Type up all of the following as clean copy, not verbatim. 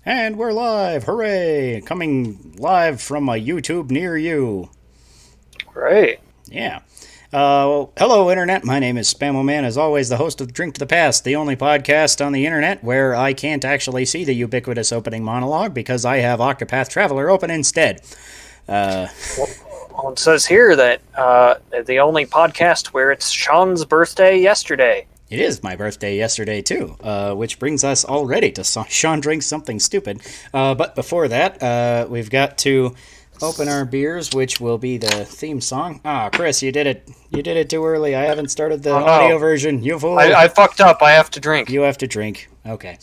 And we're live! Hooray! Coming live from a YouTube near you. Great. Yeah. Hello, Internet. My name is SpiderMan, as always, the host of Drink to the Past, the only podcast on the Internet where I can't actually see the ubiquitous opening monologue because I have Octopath Traveler open instead. Well, it says here that the only podcast where it's Sean's birthday yesterday. It is my birthday yesterday, too, which brings us already to Sean Drinks Something Stupid. But before that, we've got to open our beers, which will be the theme song. Ah, Chris, you did it. You did it too early. I haven't started the audio version. You fool. I fucked up. I have to drink. You have to drink. Okay.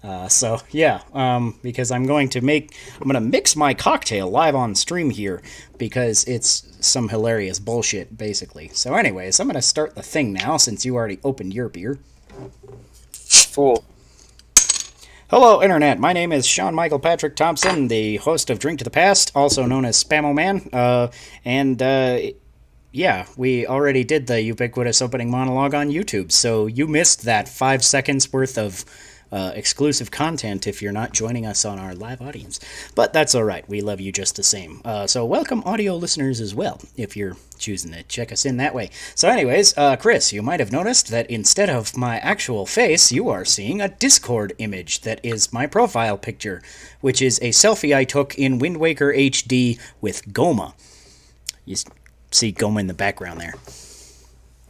Because I'm going to mix my cocktail live on stream here because it's some hilarious bullshit, basically. So anyways, I'm going to start the thing now since you already opened your beer. Fool. Hello, Internet. My name is Sean Michael Patrick Thompson, the host of Drink to the Past, also known as SpiderMan. We already did the ubiquitous opening monologue on YouTube, so you missed that 5 seconds worth of exclusive content if you're not joining us on our live audience. But that's alright, we love you just the same. So welcome audio listeners as well, if you're choosing to check us in that way. So anyways, Chris, you might have noticed that instead of my actual face, you are seeing a Discord image that is my profile picture, which is a selfie I took in Wind Waker HD with Goma. You see Goma in the background there.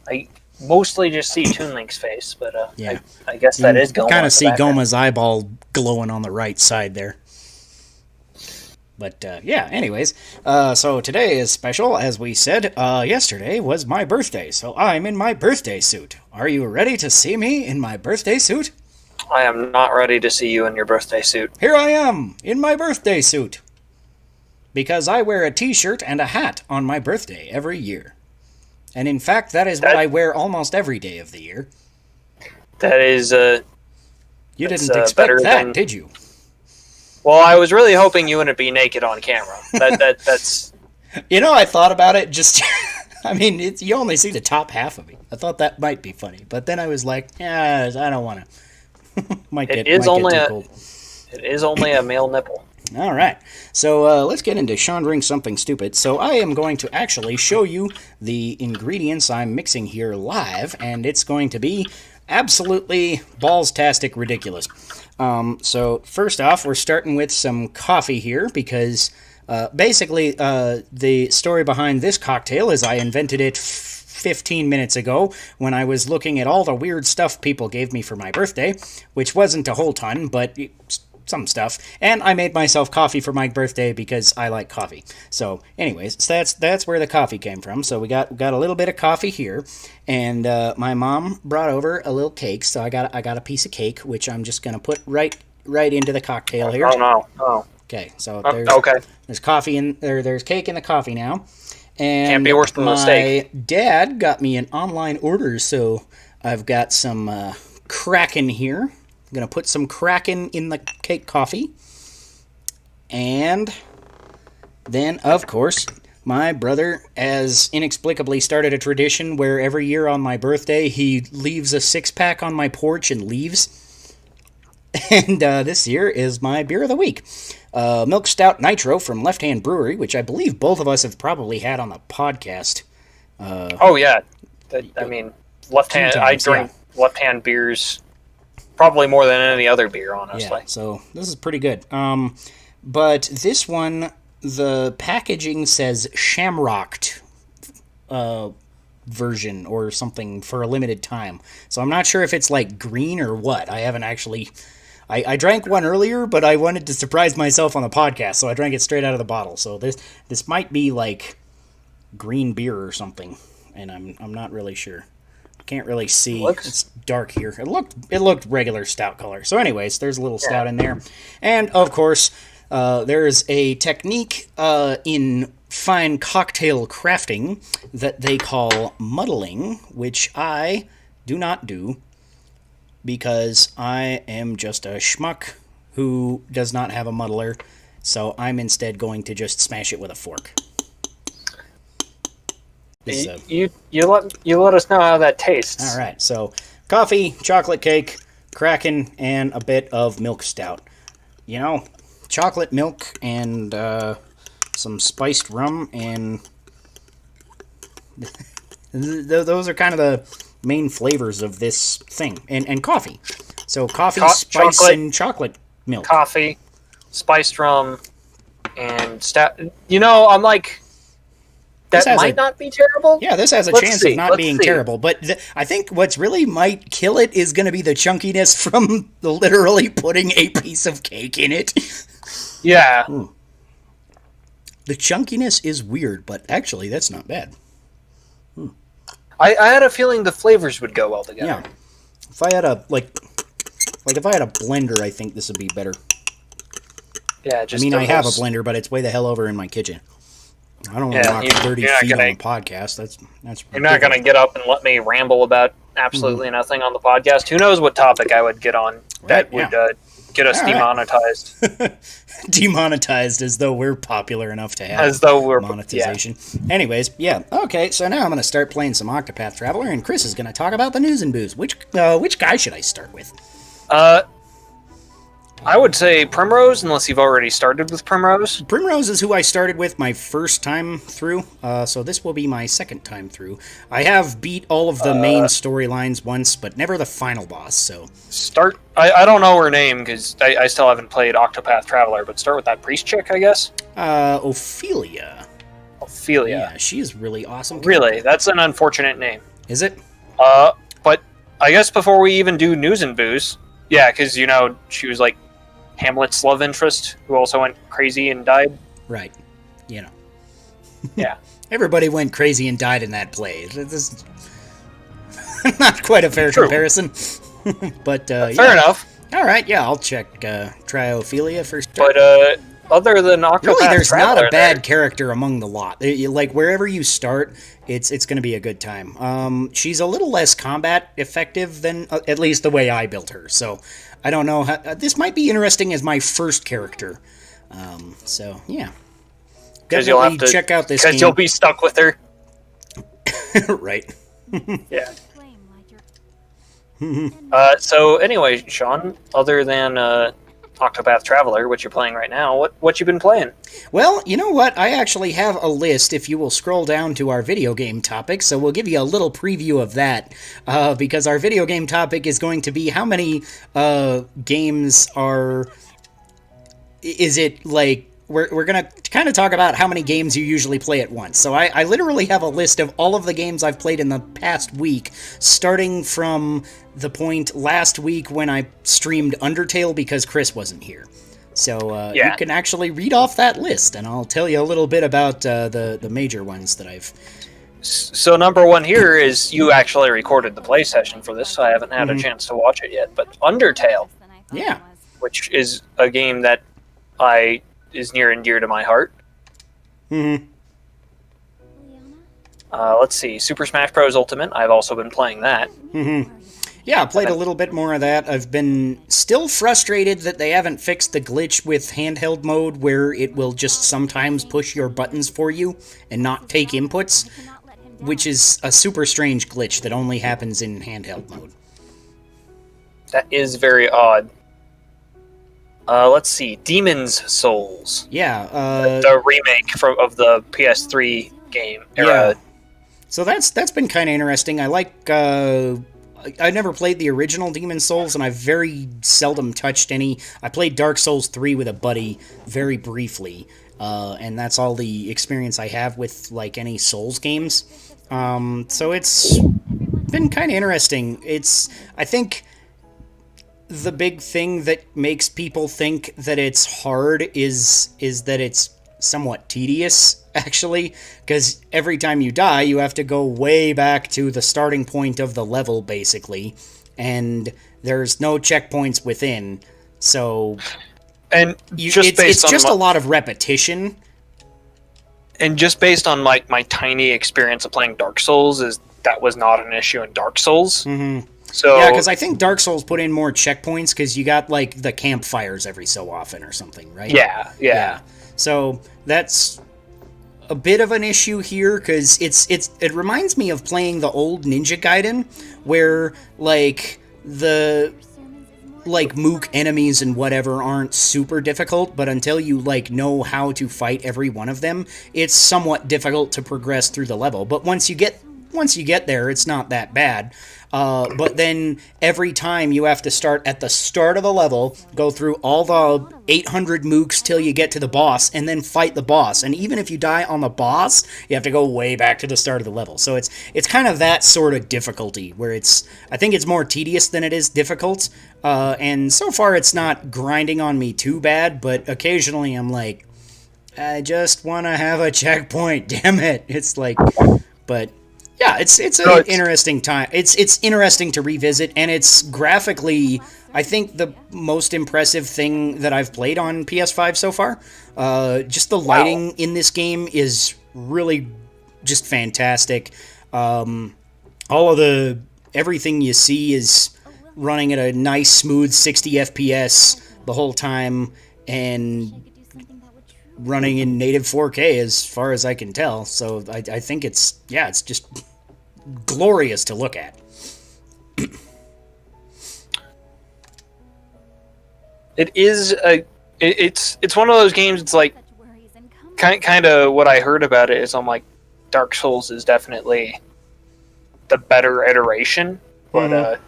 I mostly just see Toon Link's face, but yeah. I guess that is Goma. Kind of see Goma's eyeball glowing on the right side there. But, anyways, so today is special. As we said, yesterday was my birthday, so I'm in my birthday suit. Are you ready to see me in my birthday suit? I am not ready to see you in your birthday suit. Here I am, in my birthday suit. Because I wear a t-shirt and a hat on my birthday every year. And in fact, that is what I wear almost every day of the year. That is, You didn't expect that, did you? Well, I was really hoping you wouldn't be naked on camera. That's... You know, I thought about it just... I mean, you only see the top half of me. I thought that might be funny. But then I was like, I don't want to. It is only a male nipple. All right. So let's get into Sean Drinks Something Stupid. So I am going to actually show you the ingredients I'm mixing here live, and it's going to be absolutely balls-tastic ridiculous. So first off, we're starting with some coffee here because basically the story behind this cocktail is I invented it 15 minutes ago when I was looking at all the weird stuff people gave me for my birthday, which wasn't a whole ton, but some stuff, and I made myself coffee for my birthday because I like coffee. So anyways, so that's where the coffee came from. So we got a little bit of coffee here, and my mom brought over a little cake, so I got a piece of cake, which I'm just gonna put right into the cocktail here. Oh no. Oh. Okay, so there's coffee in there. There's cake in the coffee now, and can't be worse than a mistake. My dad got me an online order, so I've got some Kraken here. I'm going to put some Kraken in the cake coffee. And then, of course, my brother has inexplicably started a tradition where every year on my birthday he leaves a six-pack on my porch and leaves. And this year is my beer of the week. Milk Stout Nitro from Left Hand Brewery, which I believe both of us have probably had on the podcast. Oh, yeah. I mean, I drink left-hand beers probably more than any other beer, honestly. Yeah, so this is pretty good. But this one, the packaging says Shamrocked version or something for a limited time. So I'm not sure if it's like green or what. I haven't actually... I drank one earlier, but I wanted to surprise myself on the podcast, so I drank it straight out of the bottle. So this might be like green beer or something, and I'm not really sure. Can't really see. It's dark here. It looked regular stout color. So anyways, there's a little stout in there. And of course, there's a technique in fine cocktail crafting that they call muddling, which I do not do because I am just a schmuck who does not have a muddler. So I'm instead going to just smash it with a fork. You let us know how that tastes. All right, so coffee, chocolate cake, Kraken, and a bit of milk stout. you know, chocolate milk and some spiced rum, and those are kind of the main flavors of this thing. And coffee. So coffee, spice, chocolate, and chocolate milk. Coffee, spiced rum, and I'm like, that might not be terrible. Yeah, this has a chance of not being terrible. But I think what's really might kill it is going to be the chunkiness from literally putting a piece of cake in it. Yeah. Ooh. The chunkiness is weird, but actually that's not bad. I had a feeling the flavors would go well together. Yeah. If I had a if I had a blender, I think this would be better. Yeah, I have a blender, but it's way the hell over in my kitchen. I don't want to walk 30 feet on the podcast. That's You're not going to get up and let me ramble about absolutely nothing on the podcast. Who knows what topic I would get on that would get us demonetized. Demonetized as though we're popular enough to have monetization. Yeah. Anyways, okay, so now I'm going to start playing some Octopath Traveler, and Chris is going to talk about the Nooz'nBooz. Which guy should I start with? I would say Primrose, unless you've already started with Primrose. Primrose is who I started with my first time through, so this will be my second time through. I have beat all of the main storylines once, but never the final boss, so... I don't know her name, because I still haven't played Octopath Traveler, but start with that priest chick, I guess? Ophelia. Ophelia. Yeah, she is really awesome. Really? That's an unfortunate name. Is it? But I guess before we even do Nooz'nBooz... Yeah, because, she was like Hamlet's love interest, who also went crazy and died. Right. Yeah. Everybody went crazy and died in that play. This is not quite a fair comparison. But, fair enough. All right, I'll try Ophelia first. But, other than Octopath really, there's Traveler, not a bad character among the lot. Like, wherever you start, it's going to be a good time. She's a little less combat effective than, at least the way I built her. So, I don't know. This might be interesting as my first character. So, yeah. Definitely check out this game. Because you'll be stuck with her. Right. Yeah. So, anyway, Sean, other than... Octopath Traveler, which you're playing right now. What you been playing? Well, you know what? I actually have a list if you will scroll down to our video game topic, so we'll give you a little preview of that, because our video game topic is going to be how many games are... Is it, like... We're going to kind of talk about how many games you usually play at once. So I literally have a list of all of the games I've played in the past week, starting from the point last week when I streamed Undertale because Chris wasn't here. So you can actually read off that list, and I'll tell you a little bit about the major ones that I've... So number one here is you actually recorded the play session for this, so I haven't had a chance to watch it yet. But Undertale. Yeah. Which is a game that is near and dear to my heart. Let's see. Super Smash Bros. Ultimate. I've also been playing that. Yeah, I played a little bit more of that. I've been still frustrated that they haven't fixed the glitch with handheld mode where it will just sometimes push your buttons for you and not take inputs, which is a super strange glitch that only happens in handheld mode. That is very odd. Let's see, Demon's Souls. Yeah. The remake of the PS3 game era. Yeah. So that's been kind of interesting. I like... I never played the original Demon's Souls, and I've very seldom touched any... I played Dark Souls 3 with a buddy very briefly, and that's all the experience I have with, like, any Souls games. So it's been kind of interesting. I think... The big thing that makes people think that it's hard is that it's somewhat tedious, actually, because every time you die, you have to go way back to the starting point of the level, basically, and there's no checkpoints within, so... And it's just a lot of repetition. And just based on my tiny experience of playing Dark Souls, that was not an issue in Dark Souls. So, yeah, because I think Dark Souls put in more checkpoints because you got, like, the campfires every so often or something, right? Yeah. So that's a bit of an issue here because it reminds me of playing the old Ninja Gaiden where, like, like, Mook enemies and whatever aren't super difficult, but until you, like, know how to fight every one of them, it's somewhat difficult to progress through the level. But once you get there, it's not that bad. But then every time you have to start at the start of the level, go through all the 800 mooks till you get to the boss, and then fight the boss. And even if you die on the boss, you have to go way back to the start of the level. So it's kind of that sort of difficulty, where I think it's more tedious than it is difficult. And so far it's not grinding on me too bad, but occasionally I'm like, I just want to have a checkpoint, damn it. It's like, but... yeah, it's an interesting time. It's interesting to revisit, and it's graphically, I think, the most impressive thing that I've played on PS5 so far. Just the lighting in this game is really just fantastic. Everything you see is running at a nice, smooth 60 FPS the whole time, and running in native 4K as far as I can tell. So I think it's just glorious to look at. It's one of those games. It's like kind of what I heard about it is I'm like, Dark Souls is definitely the better iteration, but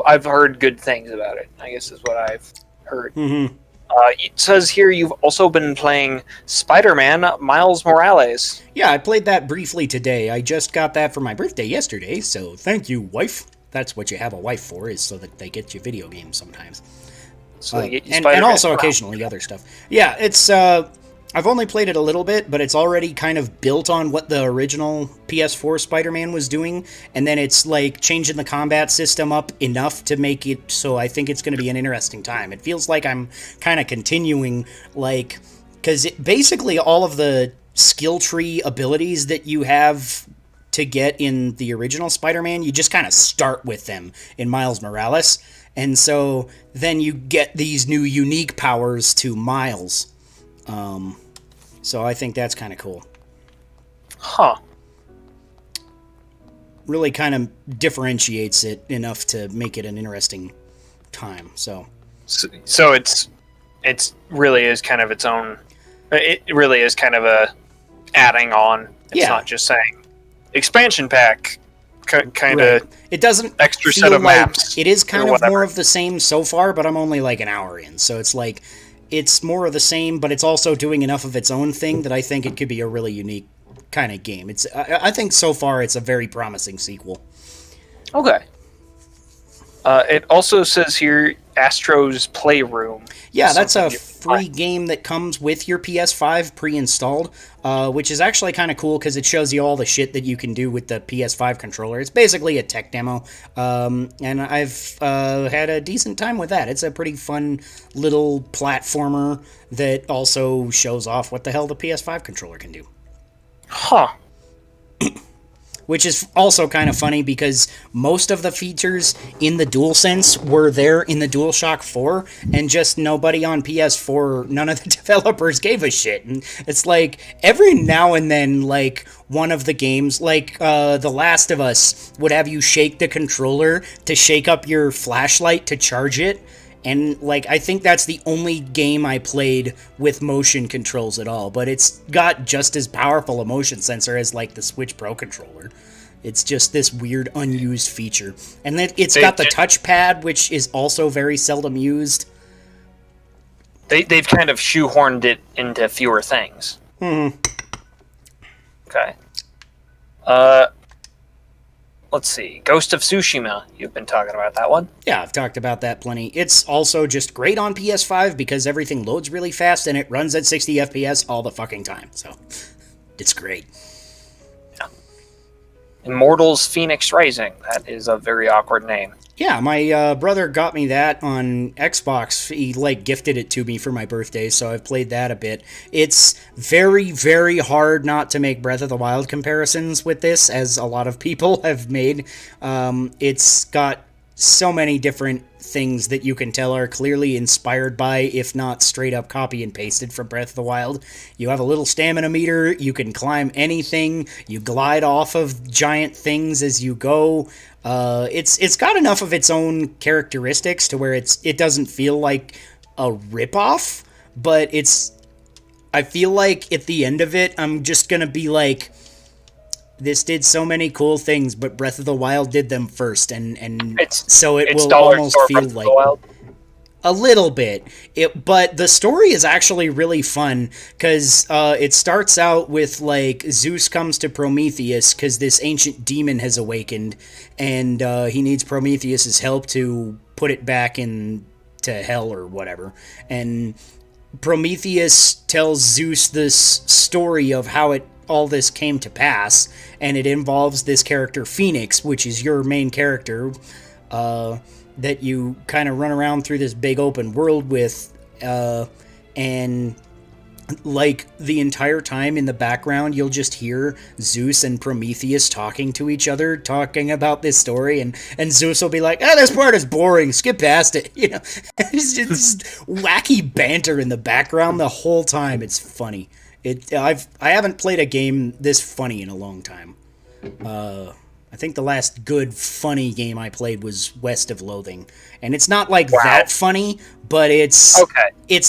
I've heard good things about it, I guess is what I've heard. It says here you've also been playing SpiderMan Miles Morales. Yeah, I played that briefly today. I just got that for my birthday yesterday, so thank you, wife. That's what you have a wife for, is so that they get you video games sometimes. So and also occasionally other stuff. Yeah, it's... I've only played it a little bit, but it's already kind of built on what the original PS4 Spider-Man was doing, and then it's like changing the combat system up enough to make it so I think it's going to be an interesting time. It feels like I'm kind of continuing, like, because basically all of the skill tree abilities that you have to get in the original Spider-Man, you just kind of start with them in Miles Morales, and so then you get these new unique powers to Miles. So I think that's kind of cool. Huh. Really kind of differentiates it enough to make it an interesting time. So it's really is kind of its own. It really is kind of a adding on. It's not just saying expansion pack. Kind of. It doesn't extra feel set of like maps. It is kind of more of the same so far, but I'm only like an hour in, so it's like. It's more of the same, but it's also doing enough of its own thing that I think it could be a really unique kind of game. I think so far it's a very promising sequel. Okay. It also says here Astro's Playroom. Yeah, that's a free game that comes with your PS5 pre-installed, which is actually kind of cool because it shows you all the shit that you can do with the PS5 controller. It's basically a tech demo, and I've had a decent time with that. It's a pretty fun little platformer that also shows off what the hell the PS5 controller can do. Huh. Which is also kind of funny because most of the features in the DualSense were there in the DualShock 4, and just nobody on PS4, none of the developers gave a shit. And it's like, every now and then, like, one of the games, like The Last of Us, would have you shake the controller to shake up your flashlight to charge it. And, like, I think that's the only game I played with motion controls at all. But it's got just as powerful a motion sensor as, like, the Switch Pro controller. It's just this weird, unused feature. And then it's got the touchpad, which is also very seldom used. They've kind of shoehorned it into fewer things. Okay. Let's see. Ghost of Tsushima. You've been talking about that one. Yeah, I've talked about that plenty. It's also just great on PS5 because everything loads really fast and it runs at 60 FPS all the fucking time. So, it's great. Yeah. Immortals Phoenix Rising. That is a very awkward name. Yeah, my brother got me that on Xbox. He, like, gifted it to me for my birthday, so I've played that a bit. It's very, very hard not to make Breath of the Wild comparisons with this, as a lot of people have made. It's got so many different things that you can tell are clearly inspired by, if not straight up copy and pasted from Breath of the Wild. You have a little stamina meter, you can climb anything, you glide off of giant things as you go. It's got enough of its own characteristics to where it doesn't feel like a ripoff, but I feel like at the end of it, I'm just gonna be like, this did so many cool things, but Breath of the Wild did them first, and so it will almost feel like a little bit. But the story is actually really fun, because it starts out with, like, Zeus comes to Prometheus because this ancient demon has awakened, and he needs Prometheus's help to put it back into hell or whatever. And Prometheus tells Zeus this story of how all this came to pass, and it involves this character Phoenix, which is your main character, that you kind of run around through this big open world with, and like the entire time in the background you'll just hear Zeus and Prometheus talking to each other, talking about this story, and Zeus will be like, this part is boring, skip past it, you know. It's just wacky banter in the background the whole time. It's funny. I haven't played a game this funny in a long time. I think the last good funny game I played was West of Loathing, and it's not like that funny, but it's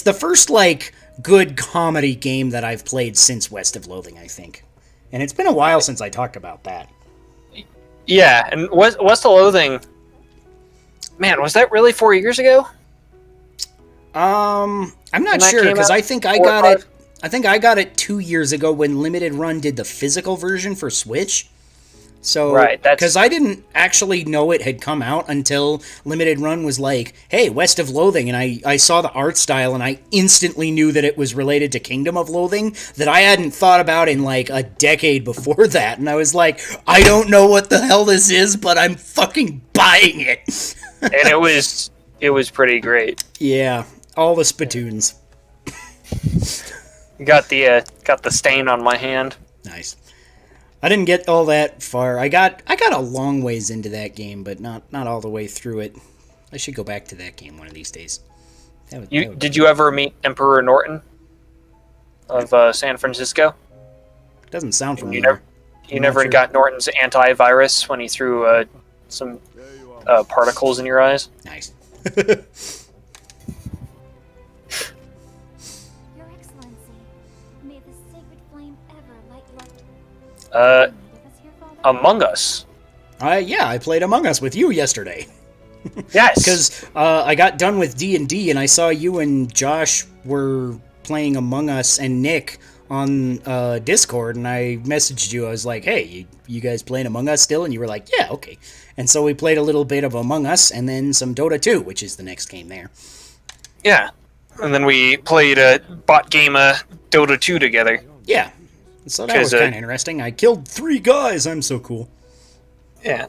the first like good comedy game that I've played since West of Loathing, I think. And it's been a while since I talked about that. Yeah, and West of Loathing, man, was that really 4 years ago? I'm not sure, because I think I got it 2 years ago when Limited Run did the physical version for Switch. So, because I didn't actually know it had come out until Limited Run was like, hey, West of Loathing, and I saw the art style, and I instantly knew that it was related to Kingdom of Loathing, that I hadn't thought about in like a decade before that, and I was like, I don't know what the hell this is, but I'm fucking buying it. And it was pretty great. Yeah, all the spittoons. Got the stain on my hand. Nice. I didn't get all that far. I got a long ways into that game, but not all the way through it. I should go back to that game one of these days. Did you ever meet Emperor Norton of San Francisco? Doesn't sound familiar. You never got Norton's antivirus when he threw some particles in your eyes? Nice. Among Us. Yeah, I played Among Us with you yesterday. Yes. Because I got done with D&D, and I saw you and Josh were playing Among Us, and Nick on Discord, and I messaged you. I was like, hey, you guys playing Among Us still? And you were like, yeah, okay. And so we played a little bit of Among Us, and then some Dota 2, which is the next game there. Yeah. And then we played a bot game Dota 2 together. Yeah. So that was kind of interesting. I killed 3 guys. I'm so cool. Yeah,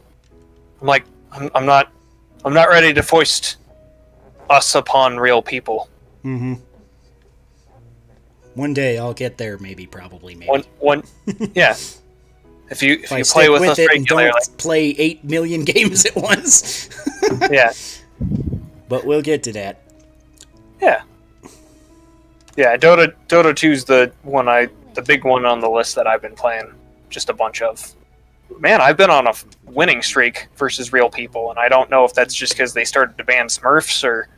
I'm like, I'm not ready to foist us upon real people. Mm-hmm. One day I'll get there. Probably. One. Yeah. If you play with us regularly, don't play 8 million games at once. Yeah. But we'll get to that. Yeah. Yeah. Dota 2's the big one on the list that I've been playing just a bunch of. Man, I've been on a winning streak versus real people, and I don't know if that's just because they started to ban Smurfs, or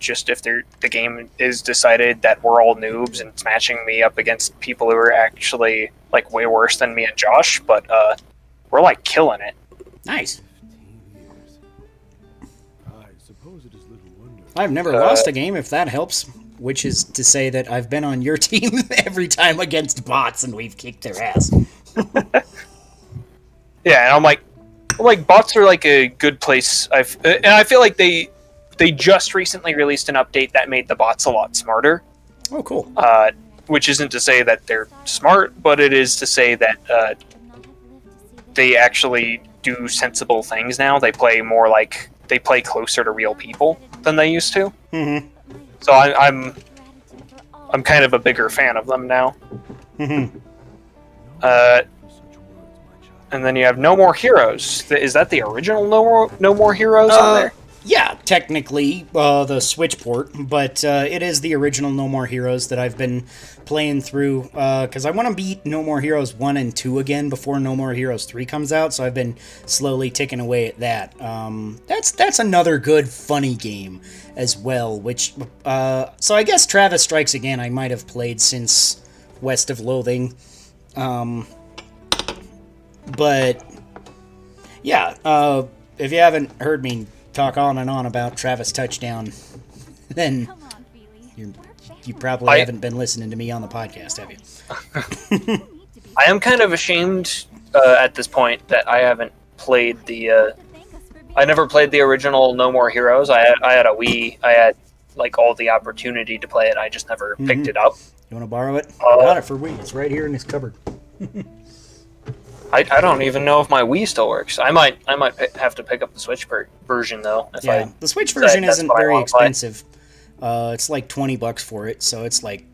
just if the game is decided that we're all noobs and it's matching me up against people who are actually like way worse than me and Josh, but we're like killing it. Nice. I've never lost a game, if that helps. Which is to say that I've been on your team every time against bots, and we've kicked their ass. Yeah, and I'm like bots are like a good place. And I feel like they just recently released an update that made the bots a lot smarter. Oh, cool. Which isn't to say that they're smart, but it is to say that they actually do sensible things now. They play closer to real people than they used to. Mm-hmm. So I'm kind of a bigger fan of them now. Mm-hmm. And then you have No More Heroes. Is that the original No More Heroes on there? Yeah, technically, the Switch port, but it is the original No More Heroes that I've been playing through, because I want to beat No More Heroes 1 and 2 again before No More Heroes 3 comes out, so I've been slowly ticking away at that. That's another good, funny game as well, which, so I guess Travis Strikes Again I might have played since West of Loathing, but, yeah, if you haven't heard me talk on and on about Travis Touchdown, then you probably haven't been listening to me on the podcast, have you? I am kind of ashamed at this point that I haven't played I never played the original No More Heroes. I had a Wii. I had like all the opportunity to play it. I just never picked it up. You want to borrow it? I got it for Wii. It's right here in this cupboard. I don't even know if my Wii still works. I might have to pick up the Switch version though. The Switch version isn't very expensive. It's like $20 for it, so it's like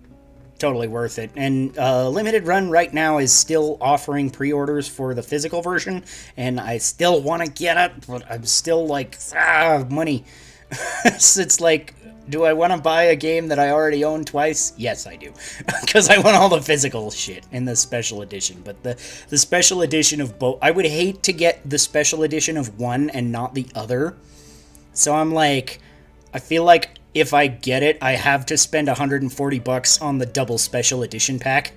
totally worth it. And Limited Run right now is still offering pre-orders for the physical version, and I still want to get it, but I'm still like, money. It's like, do I want to buy a game that I already own twice? Yes, I do. Because I want all the physical shit in the special edition. But the special edition of both... I would hate to get the special edition of one and not the other. So I'm like... I feel like if I get it, I have to spend $140 on the double special edition pack.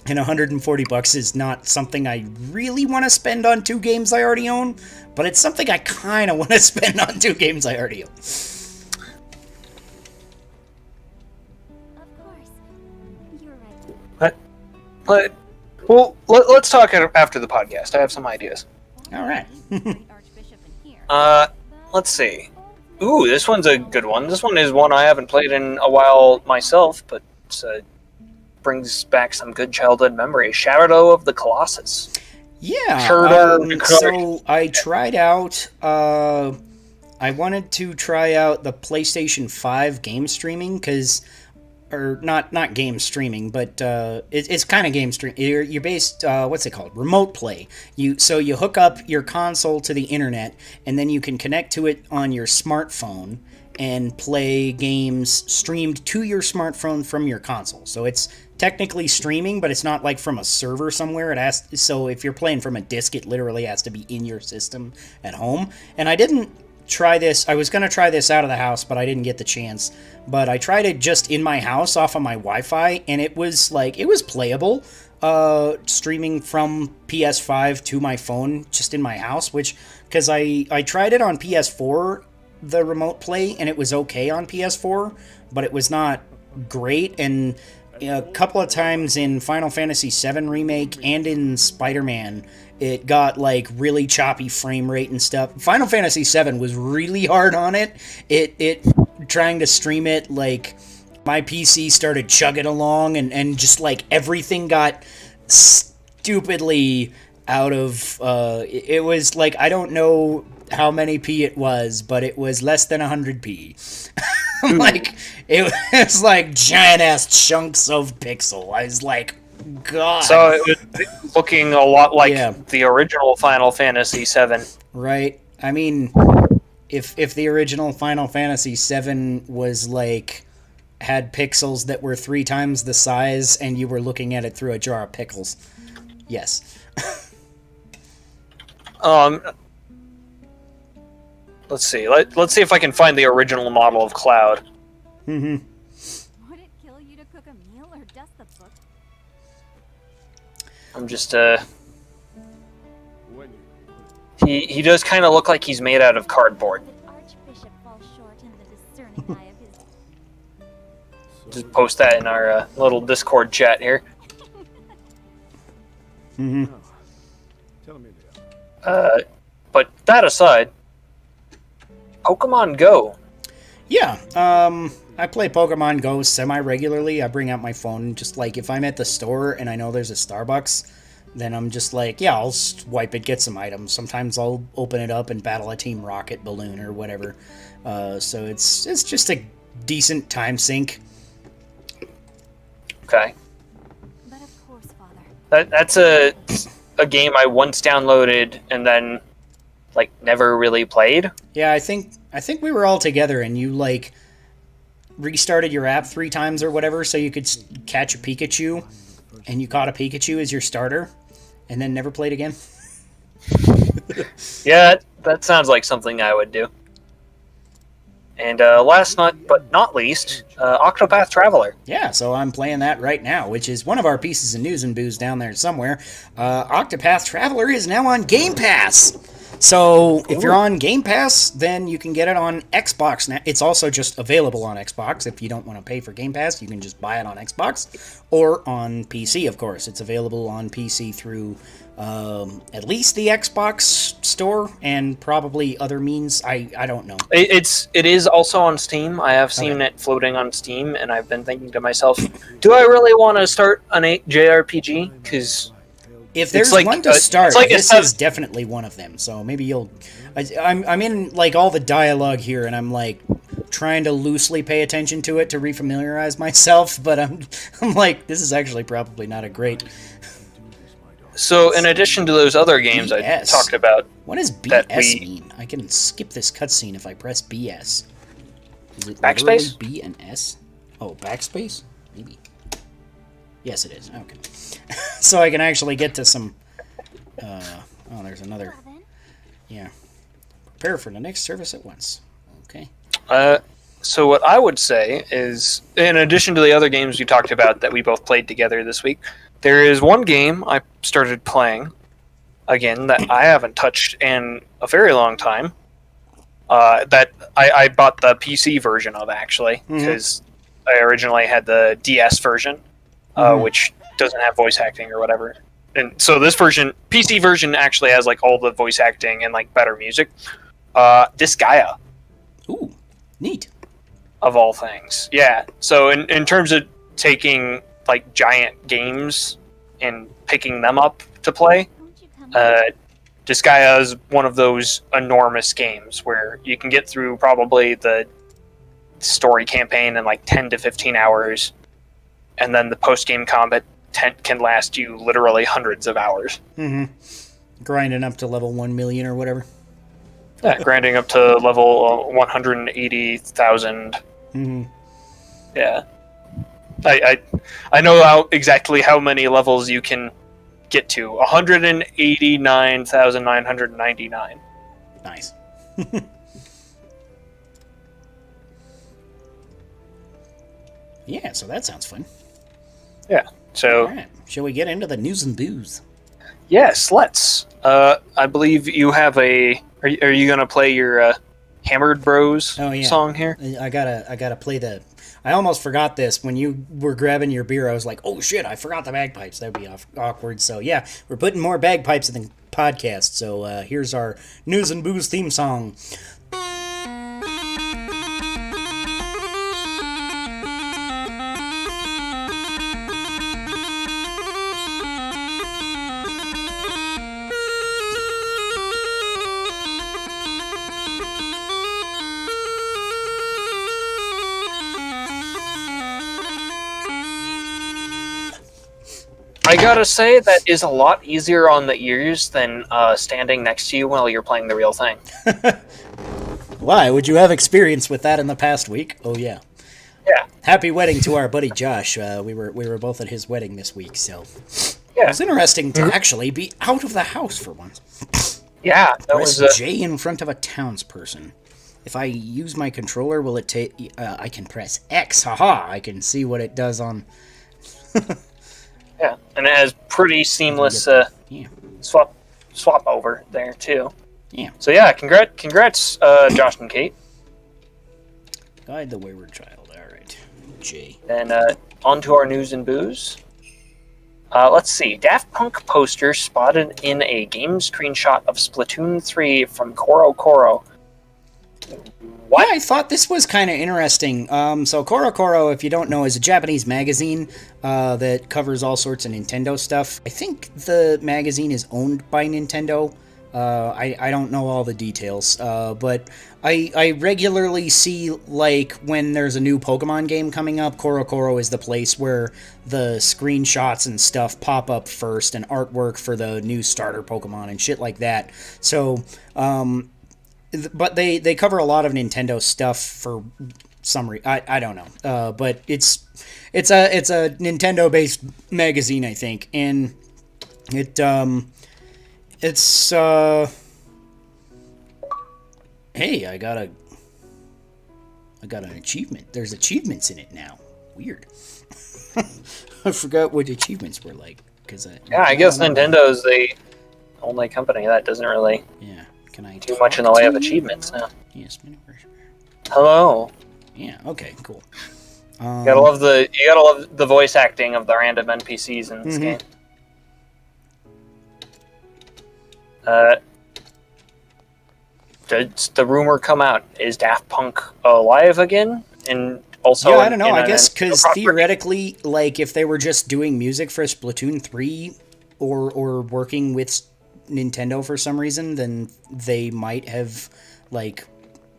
And $140 is not something I really want to spend on two games I already own. But it's something I kind of want to spend on two games I already own. Well, let's talk after the podcast. I have some ideas. All right. Let's see. Ooh, this one's a good one. This one is one I haven't played in a while myself, but brings back some good childhood memories. Shadow of the Colossus. Yeah. So I tried out... I wanted to try out the PlayStation 5 game streaming, because... Or not game streaming, but it's kind of game stream. You're based, what's it called? Remote play. So you hook up your console to the internet, and then you can connect to it on your smartphone and play games streamed to your smartphone from your console. So it's technically streaming, but it's not like from a server somewhere. So if you're playing from a disc, it literally has to be in your system at home. And I didn't try this. I was going to try this out of the house, but I didn't get the chance. But I tried it just in my house off of my Wi-Fi, and it was playable, streaming from PS5 to my phone just in my house, because I tried it on PS4, the remote play, and it was okay on PS4, but it was not great. And a couple of times in Final Fantasy VII Remake and in SpiderMan, it got like really choppy frame rate and stuff. Final Fantasy VII was really hard on it. It trying to stream it, like my PC started chugging along, and just like everything got stupidly out of. It was like, I don't know how many P it was, but it was less than 100p. Like it was like giant ass chunks of pixel. I was like, God. So it was looking a lot like the original Final Fantasy VII. Right. I mean, if the original Final Fantasy VII was like had pixels that were 3 times the size, and you were looking at it through a jar of pickles, yes. Let's see. Let's see if I can find the original model of Cloud. Mm-hmm. Would it kill you to cook a meal or dust the book? I'm just He does kind of look like he's made out of cardboard. Archbishop falls short in the discerning eye of his. Just post that in our little Discord chat here. Mm-hmm. But that aside, Pokemon Go. Yeah, I play Pokemon Go semi-regularly. I bring out my phone, just like if I'm at the store and I know there's a Starbucks, then I'm just like, yeah, I'll swipe it, get some items. Sometimes I'll open it up and battle a Team Rocket balloon or whatever. So it's just a decent time sink. Okay. But of course, Father. That's a a game I once downloaded and then like never really played. Yeah, I think we were all together, and you like restarted your app 3 times or whatever, so you could catch a Pikachu, and you caught a Pikachu as your starter, and then never played again. Yeah, that sounds like something I would do. And last but not least, Octopath Traveler. Yeah, so I'm playing that right now, which is one of our pieces of news and booze down there somewhere. Octopath Traveler is now on Game Pass. So if you're on Game Pass, then you can get it on Xbox now. It's also just available on Xbox. If you don't want to pay for Game Pass, you can just buy it on Xbox or on PC, of course. It's available on PC through at least the Xbox store and probably other means. I don't know. It is also on Steam. I have seen it floating on Steam, and I've been thinking to myself, do I really want to start an JRPG? Because if there's one to start, this is definitely one of them. So maybe you'll... I'm in like all the dialogue here, and I'm like trying to loosely pay attention to it to refamiliarize myself, but I'm like, this is actually probably not a great... So, in addition to those other games I talked about... What does BS mean? I can skip this cutscene if I press BS. Is it backspace? B and S? Oh, backspace? Maybe. Yes, it is. Okay. So I can actually get to some... oh, there's another... Yeah. Prepare for the next service at once. Okay. So what I would say is, in addition to the other games we talked about that we both played together this week, there is one game I started playing, again, that I haven't touched in a very long time, that I bought the PC version of, actually, because I originally had the DS version, which doesn't have voice acting or whatever. And so this version, PC version, actually has like all the voice acting and like better music. Disgaea. Ooh, neat. Of all things. Yeah. So in terms of taking like giant games and picking them up to play, Disgaea is one of those enormous games where you can get through probably the story campaign in like 10 to 15 hours, and then the post-game combat can last you literally hundreds of hours. Grinding up to level 1 million or whatever. Yeah, grinding up to level 180,000. Yeah. I know exactly how many levels you can get to. 189,999. Nice. Yeah, so that sounds fun. Yeah. So, all right. Shall we get into the news and booze? Yes, let's. I believe you have a... Are you going to play your Hammered Bros song here? I gotta play the... I almost forgot this. When you were grabbing your beer, I was like, oh shit, I forgot the bagpipes. That would be awkward. So yeah, we're putting more bagpipes in the podcast. So here's our News and Booze theme song. I gotta say, that is a lot easier on the ears than standing next to you while you're playing the real thing. Why? Would you have experience with that in the past week? Oh, yeah. Yeah. Happy wedding to our buddy Josh. We were both at his wedding this week, so... Yeah. It was interesting to actually be out of the house for once. Yeah, that Press was... J in front of a townsperson. If I use my controller, will it take... I can press X. Haha! I can see what it does on... Yeah, and it has pretty seamless swap over there too. Yeah. So yeah, congrats, Josh and Kate. Guide the wayward child. All right, J. And on to our news and booze. Let's see. Daft Punk poster spotted in a game screenshot of Splatoon 3 from Koro Koro. What? Yeah, I thought this was kind of interesting. So Koro Koro, if you don't know, is a Japanese magazine that covers all sorts of Nintendo stuff. I think the magazine is owned by Nintendo, I don't know all the details, but I regularly see, like, when there's a new Pokemon game coming up, Korokoro is the place where the screenshots and stuff pop up first, and artwork for the new starter Pokemon and shit like that. So, but they cover a lot of Nintendo stuff for some reason. I don't know, but it's a Nintendo-based magazine, I think, and it's hey, I got an achievement. There's achievements in it now. Weird. I forgot what achievements were like, I guess Nintendo's the only company that doesn't really can I do much in the way of achievements now. Yes, hello. Yeah, okay, cool. You gotta love the voice acting of the random NPCs in this game. Did the rumor come out? Is Daft Punk alive again? And also, I don't know. I guess because theoretically, like, if they were just doing music for Splatoon 3 or working with Nintendo for some reason, then they might have, like,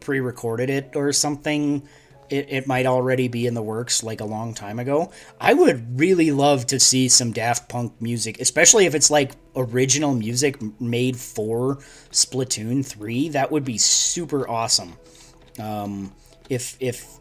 pre-recorded it or something. It might already be in the works, like, a long time ago. I would really love to see some Daft Punk music, especially if it's, like, original music made for Splatoon 3. That would be super awesome. If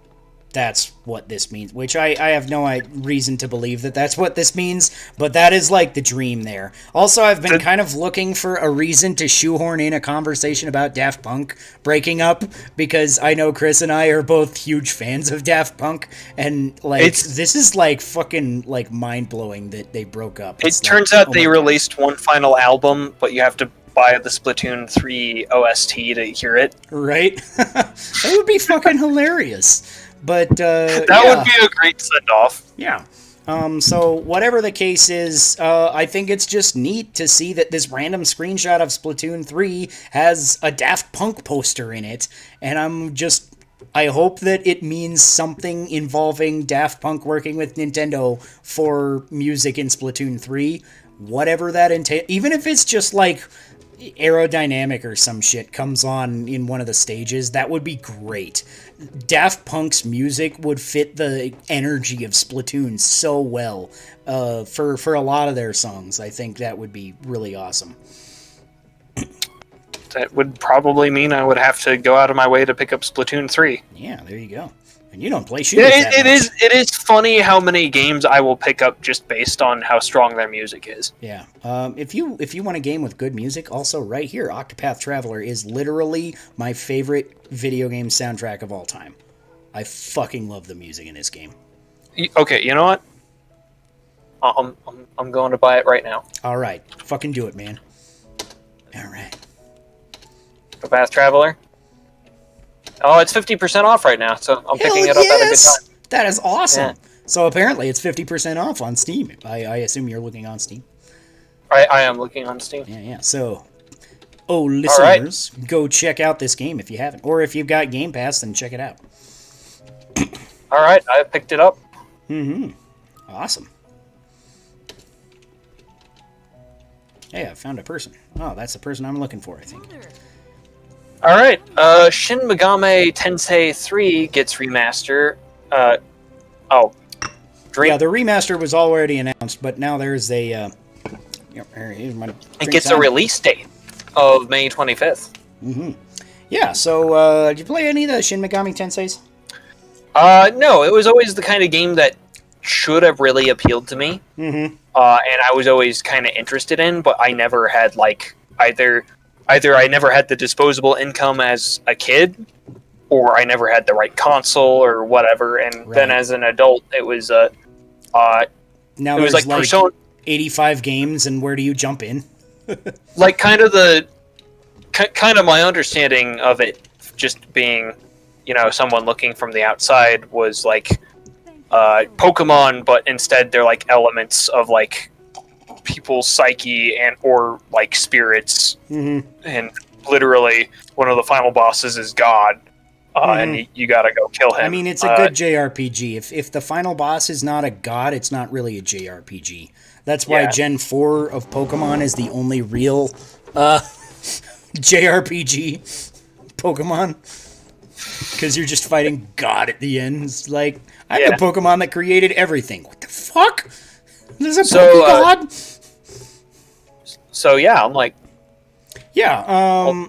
that's what this means, which I have no reason to believe that that's what this means, but that is, like, the dream there. Also, I've been kind of looking for a reason to shoehorn in a conversation about Daft Punk breaking up, because I know Chris and I are both huge fans of Daft Punk, and, like, this is, like, fucking, like, mind-blowing that they broke up. It turns out they released one final album, but you have to buy the Splatoon 3 OST to hear it. Right? That would be fucking hilarious. But, that would be a great send-off. Yeah. So, whatever the case is, I think it's just neat to see that this random screenshot of Splatoon 3 has a Daft Punk poster in it, and I hope that it means something involving Daft Punk working with Nintendo for music in Splatoon 3, whatever that entails, even if it's just, like, aerodynamic or some shit comes on in one of the stages, that would be great. Daft Punk's music would fit the energy of Splatoon so well for a lot of their songs. I think that would be really awesome. That would probably mean I would have to go out of my way to pick up Splatoon 3. Yeah, there you go. And you don't play shooters It is funny how many games I will pick up just based on how strong their music is. Yeah. If you want a game with good music, also right here, Octopath Traveler is literally my favorite video game soundtrack of all time. I fucking love the music in this game. Okay, you know what? I'm going to buy it right now. All right. Fucking do it, man. All right. Octopath Traveler. Oh, it's 50% off right now, so I'm picking it up at a good time. That is awesome. Yeah. So apparently it's 50% off on Steam. I assume you're looking on Steam. I am looking on Steam. Yeah. So, listeners, go check out this game if you haven't. Or if you've got Game Pass, then check it out. All right, I picked it up. Mm-hmm. Awesome. Hey, I found a person. Oh, that's the person I'm looking for, I think. All right, Shin Megami Tensei 3 gets remaster. Yeah, the remaster was already announced, but now there's a. Here's my. It gets a release date of May 25th. Mm-hmm. Yeah. So, did you play any of the Shin Megami Tenseis? No, it was always the kind of game that should have really appealed to me. Mm-hmm. And I was always kind of interested in, but I never had either I never had the disposable income as a kid, or I never had the right console or whatever. And then as an adult, it was now it was like Persona 85 games, and where do you jump in? Like kind of my understanding of it just being, someone looking from the outside was like Pokemon, but instead they're like elements of like people's psyche or like spirits. Mm-hmm. And literally one of the final bosses is God, and you gotta go kill him. I mean, it's a good JRPG. If the final boss is not a god, it's not really a JRPG. That's why Gen 4 of Pokemon is the only real JRPG Pokemon. Because you're just fighting God at the end. It's like, I'm the Pokemon that created everything. What the fuck? There's a Pokegod? So yeah, I'm like... Yeah,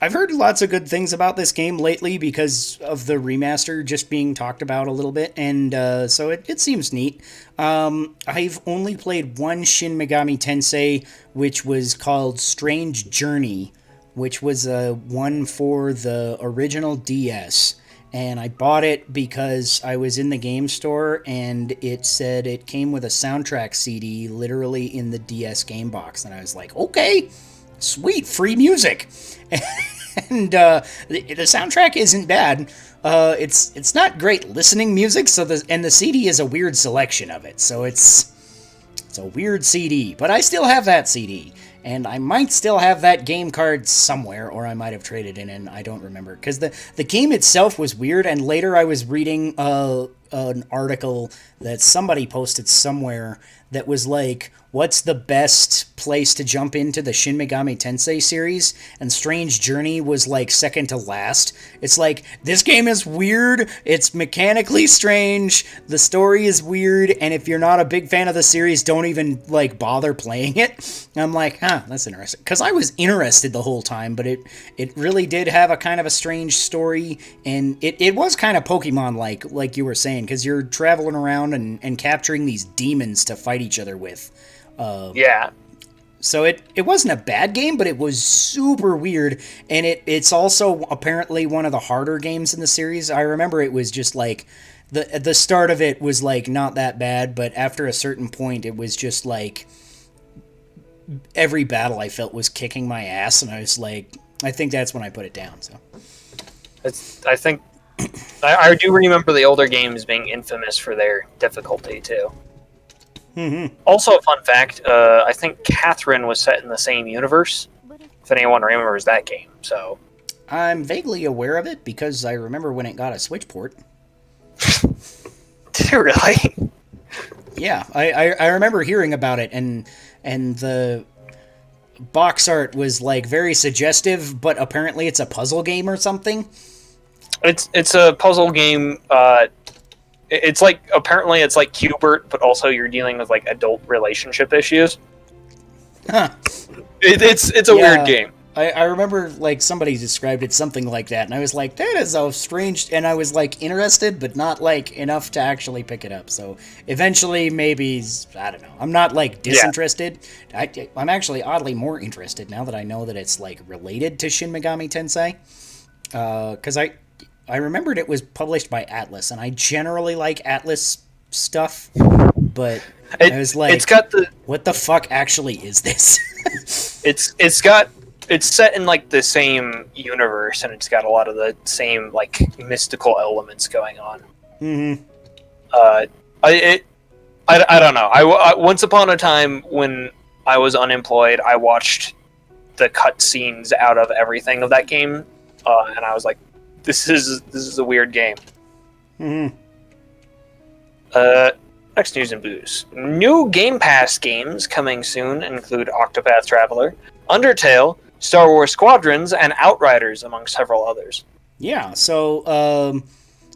I've heard lots of good things about this game lately because of the remaster just being talked about a little bit, and so it seems neat. I've only played one Shin Megami Tensei, which was called Strange Journey, which was one for the original DS, and I bought it because I was in the game store, and it said it came with a soundtrack CD literally in the DS game box, and I was like, okay, sweet, free music. And the soundtrack isn't bad. It's not great listening music, and the CD is a weird selection of it, so it's a weird CD. But I still have that CD, and I might still have that game card somewhere, or I might have traded it in. I don't remember, because the game itself was weird. And later I was reading an article that somebody posted somewhere that was like, what's the best place to jump into the Shin Megami Tensei series? And Strange Journey was like second to last. It's like, this game is weird, it's mechanically strange, the story is weird, and if you're not a big fan of the series, don't even like bother playing it. And I'm like, that's interesting. Because I was interested the whole time, but it really did have a kind of a strange story, and it was kind of Pokemon like you were saying, because you're traveling around and capturing these demons to fight each other with. So it wasn't a bad game, but it was super weird, and it's also apparently one of the harder games in the series. I remember it was just like, the start of it was like not that bad, but after a certain point it was just like, every battle I felt was kicking my ass, and I was like, I think that's when I put it down. So I think I do remember the older games being infamous for their difficulty too. Mm-hmm. Also, a fun fact, I think Catherine was set in the same universe, if anyone remembers that game. So I'm vaguely aware of it because I remember when it got a Switch port. Did it really? Yeah, I remember hearing about it, and the box art was like very suggestive, but apparently it's a puzzle game or something. It's a puzzle game. It's like, apparently it's like Q*bert, but also you're dealing with like adult relationship issues. Huh. It's a weird game. I remember like somebody described it something like that, and I was like, that is so strange, and I was like interested, but not like enough to actually pick it up. So eventually, maybe, I don't know. I'm not like disinterested. Yeah. I'm actually oddly more interested now that I know that it's like related to Shin Megami Tensei. Because I remembered it was published by Atlas, and I generally like Atlas stuff, but I was like, what the fuck actually is this? It's set in like the same universe, and it's got a lot of the same like mystical elements going on. Mm-hmm. I don't know. I once upon a time when I was unemployed, I watched the cutscenes out of everything of that game, and I was like, This is a weird game. Mm-hmm. Next news and booze. New Game Pass games coming soon include Octopath Traveler, Undertale, Star Wars Squadrons, and Outriders, among several others. Yeah, so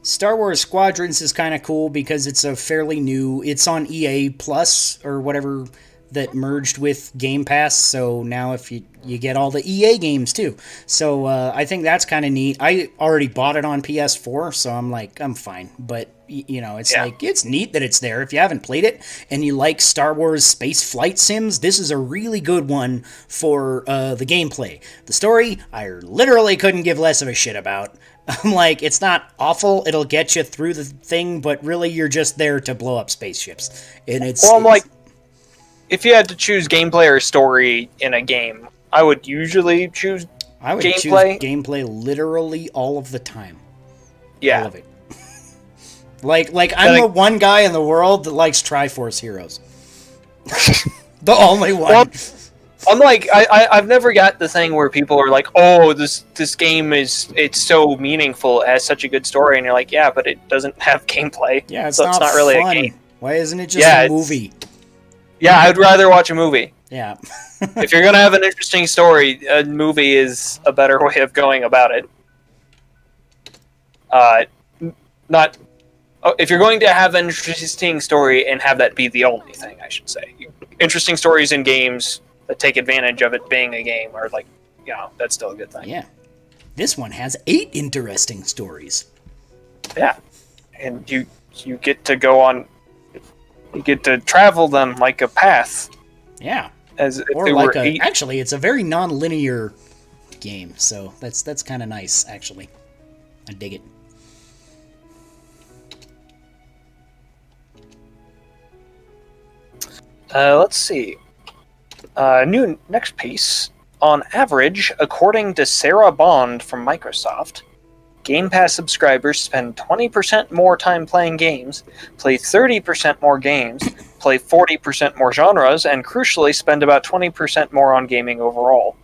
Star Wars Squadrons is kind of cool because it's a fairly new... It's on EA Plus, or whatever, that merged with Game Pass, so now if you get all the EA games too. So I think that's kind of neat. I already bought it on PS4, so I'm like, I'm fine. But, you know, it's like, it's neat that it's there. If you haven't played it and you like Star Wars space flight sims, this is a really good one for the gameplay. The story, I literally couldn't give less of a shit about. I'm like, it's not awful, it'll get you through the thing, but really you're just there to blow up spaceships. And I'm like, if you had to choose gameplay or story in a game, I would usually choose gameplay. Choose gameplay literally all of the time. Yeah. All of it. like I'm the one guy in the world that likes Triforce Heroes. The only one. Well, I'm like, I've never got the thing where people are like, oh, this game it's so meaningful, it has such a good story, and you're like, yeah, but it doesn't have gameplay. Yeah, it's not really fun. a game. Why isn't it just a movie? Yeah, I'd rather watch a movie. Yeah. If you're gonna have an interesting story, a movie is a better way of going about it. Not if you're going to have an interesting story and have that be the only thing, I should say. Interesting stories in games that take advantage of it being a game are like, that's still a good thing. Yeah. This one has 8 interesting stories. Yeah. And you get to go on, you get to travel them like a path. Yeah. As if or they like were eight. Actually, it's a very non-linear game, so that's kind of nice, actually. I dig it. Let's see. New next piece. On average, according to Sarah Bond from Microsoft, Game Pass subscribers spend 20% more time playing games, play 30% more games, play 40% more genres, and crucially spend about 20% more on gaming overall.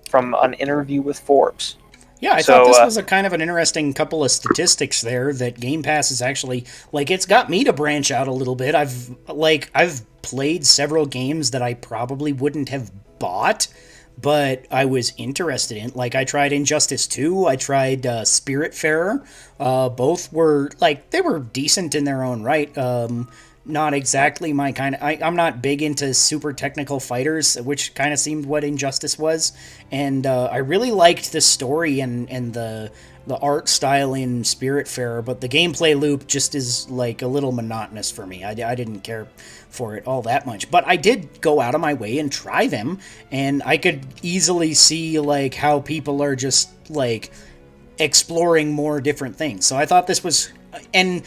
From an interview with Forbes. Yeah, I thought this was a kind of an interesting couple of statistics there that Game Pass is actually, like, it's got me to branch out a little bit. I've played several games that I probably wouldn't have bought, but I was interested in. Like, I tried Injustice 2, I tried Spiritfarer. Both were, like, they were decent in their own right. Not exactly my kind of... I'm not big into super technical fighters, which kind of seemed what Injustice was. And I really liked the story and the art style in Spiritfarer, but the gameplay loop just is, like, a little monotonous for me. I didn't care for it all that much. But I did go out of my way and try them, and I could easily see, like, how people are just, like, exploring more different things. So I thought this was... And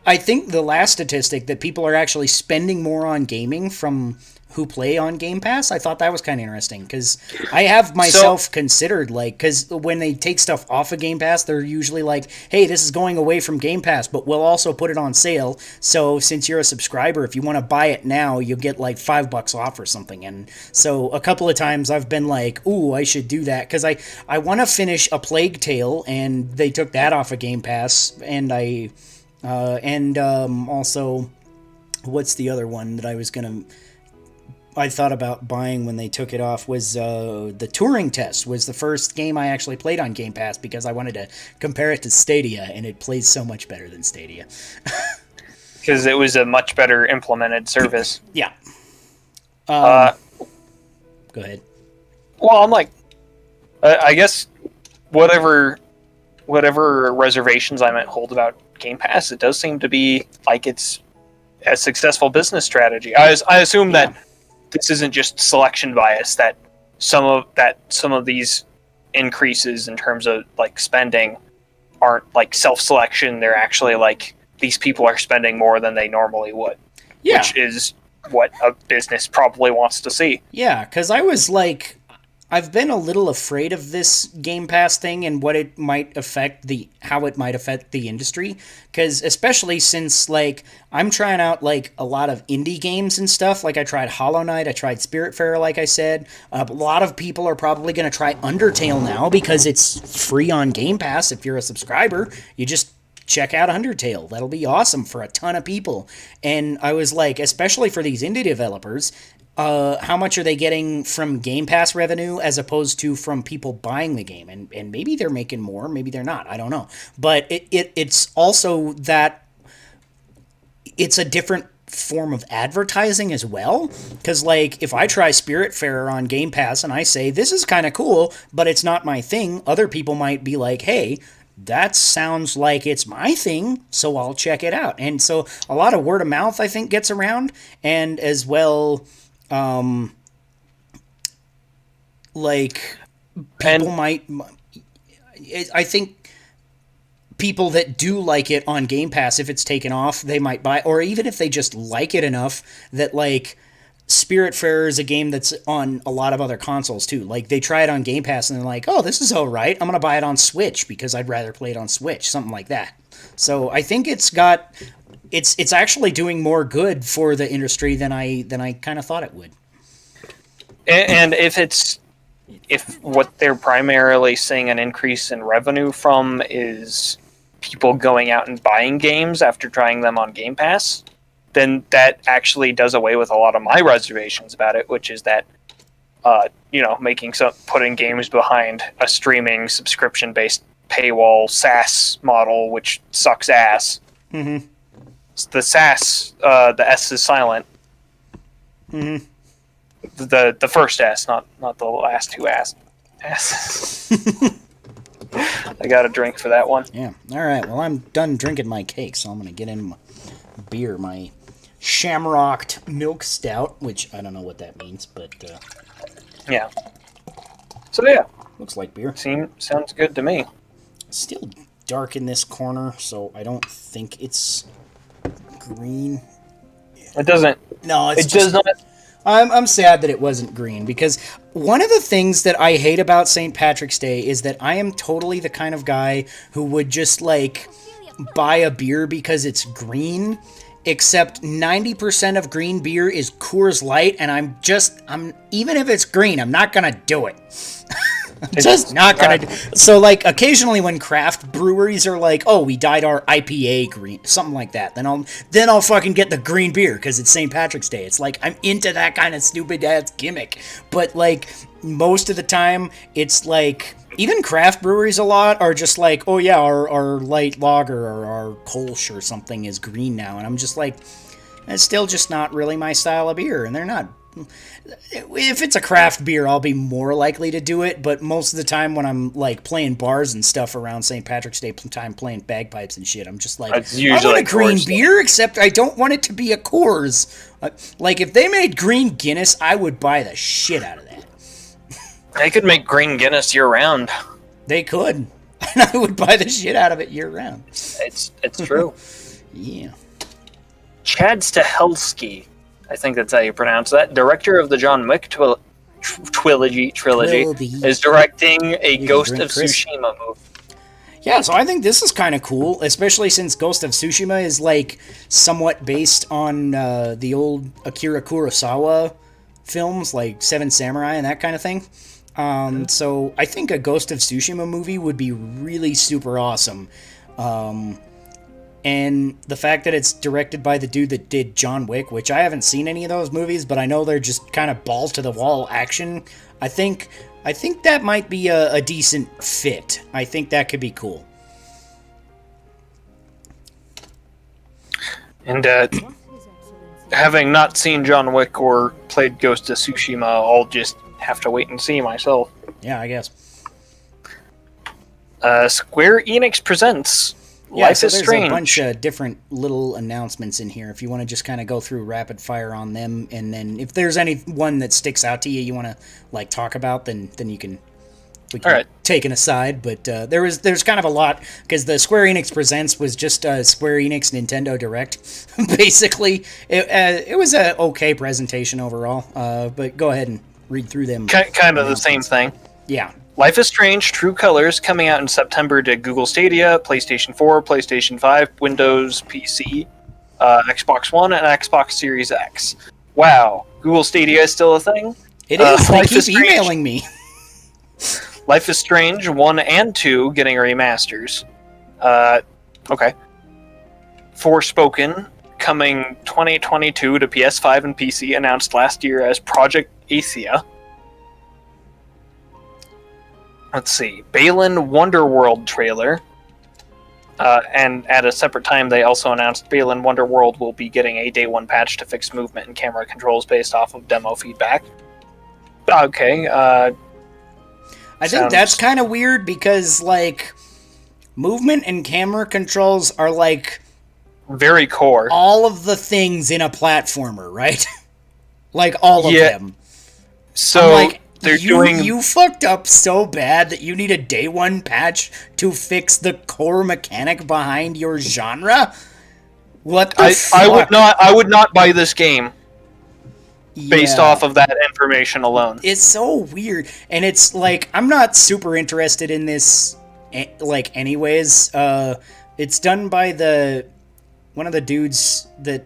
I think the last statistic that people are actually spending more on gaming from who play on Game Pass, I thought that was kind of interesting, because I have myself considered, like, because when they take stuff off of Game Pass, they're usually like, hey, this is going away from Game Pass, but we'll also put it on sale, so since you're a subscriber, if you want to buy it now, you'll get like $5 off or something. And so a couple of times I've been like, ooh, I should do that, because I want to finish A Plague Tale, and they took that off of Game Pass, and also, what's the other one that I thought about buying when they took it off was the Turing Test was the first game I actually played on Game Pass because I wanted to compare it to Stadia, and it plays so much better than Stadia. Because it was a much better implemented service. Yeah. Go ahead. Well, I'm like, I guess whatever reservations I might hold about Game Pass, it does seem to be like it's a successful business strategy. I assume that this isn't just selection bias, that some of these increases in terms of like spending aren't like self-selection. They're actually like these people are spending more than they normally would, which is what a business probably wants to see. Yeah, because I was like, I've been a little afraid of this Game Pass thing and what it might affect how it might affect the industry, because especially since, like, I'm trying out, like, a lot of indie games and stuff. Like, I tried Hollow Knight, I tried Spiritfarer, like I said. A lot of people are probably going to try Undertale now because it's free on Game Pass. If you're a subscriber, you just check out Undertale. That'll be awesome for a ton of people. And I was like, especially for these indie developers, how much are they getting from Game Pass revenue as opposed to from people buying the game? And maybe they're making more, maybe they're not. I don't know. But it's also that it's a different form of advertising as well. Because, like, if I try Spiritfarer on Game Pass and I say, this is kind of cool, but it's not my thing, other people might be like, hey, that sounds like it's my thing, so I'll check it out. And so a lot of word of mouth, I think, gets around. And as well... like, people I think people that do like it on Game Pass, if it's taken off, they might buy, or even if they just like it enough that, like, Spiritfarer is a game that's on a lot of other consoles too. Like, they try it on Game Pass and they're like, oh, this is alright, I'm gonna buy it on Switch because I'd rather play it on Switch, something like that. So I think it's actually doing more good for the industry than I kind of thought it would. And if what they're primarily seeing an increase in revenue from is people going out and buying games after trying them on Game Pass, then that actually does away with a lot of my reservations about it, which is that, putting games behind a streaming subscription-based paywall SaaS model, which sucks ass. Mm-hmm. The SaaS, the S is silent. Mm-hmm. The first S, not the last two S. I got a drink for that one. Yeah. All right. Well, I'm done drinking my cake, so I'm gonna get in my beer, my shamrocked milk stout, which I don't know what that means, but yeah. So yeah, looks like beer. Sounds good to me. Still dark in this corner, so I don't think it's green. It doesn't. No, it does not. I'm sad that it wasn't green, because one of the things that I hate about St. Patrick's Day is that I am totally the kind of guy who would just, like, buy a beer because it's green, except 90% of green beer is Coors Light, and I'm even if it's green, I'm not gonna do it. I'm just not gonna do. So, like, occasionally when craft breweries are like, oh, we dyed our IPA green, something like that, then I'll fucking get the green beer because it's St. Patrick's Day. It's like, I'm into that kind of stupid ass gimmick. But, like, most of the time, it's like, even craft breweries a lot are just like, oh yeah, our light lager or our Kolsch or something is green now. And I'm just like, it's still just not really my style of beer. And they're not. If it's a craft beer, I'll be more likely to do it, but most of the time when I'm, like, playing bars and stuff around St. Patrick's Day time, playing bagpipes and shit, I'm just like, I want a green beer, except I don't want it to be a Coors. Like, if they made green Guinness, I would buy the shit out of that. They could make green Guinness year-round. They could, and I would buy the shit out of it year-round. It's true. Yeah. Chad Stahelski, I think that's how you pronounce that, director of the John Wick trilogy, is directing a Ghost of Tsushima movie. Yeah, so I think this is kind of cool, especially since Ghost of Tsushima is, like, somewhat based on the old Akira Kurosawa films, like Seven Samurai and that kind of thing. So I think a Ghost of Tsushima movie would be really super awesome. And the fact that it's directed by the dude that did John Wick, which I haven't seen any of those movies, but I know they're just kind of balls to the wall action. I think that might be a decent fit. I think that could be cool. And having not seen John Wick or played Ghost of Tsushima, I'll just have to wait and see myself. Yeah, I guess. Square Enix presents Yeah, Life so is there's Strange. a bunch of different little announcements in here. If you want to just kind of go through rapid fire on them, and then if there's any one that sticks out to you, want to like talk about, then we can take an aside. But there's kind of a lot, because the Square Enix Presents was just Square Enix Nintendo Direct. Basically, it was a okay presentation overall. But go ahead and read through them. Kind of the same thing. Yeah. Life is Strange True Colors coming out in September to Google Stadia, PlayStation 4, PlayStation 5, Windows PC, Xbox One, and Xbox Series X. Wow. Google Stadia is still a thing? It is. They keep emailing me. Life is Strange 1 and 2 getting remasters. Okay. Forspoken coming 2022 to PS5 and PC, announced last year as Project Athia. Let's see. Balan Wonderworld trailer. And at a separate time, they also announced Balan Wonderworld will be getting a day one patch to fix movement and camera controls based off of demo feedback. Okay. I think that's kind of weird because, like, movement and camera controls are, like, very core. All of the things in a platformer, right? Like, all of them. So, like, you fucked up so bad that you need a day one patch to fix the core mechanic behind your genre? What the fuck? I would not buy this game based off of that information alone. It's so weird. And it's like, I'm not super interested in this, like, anyways. It's done by one of the dudes that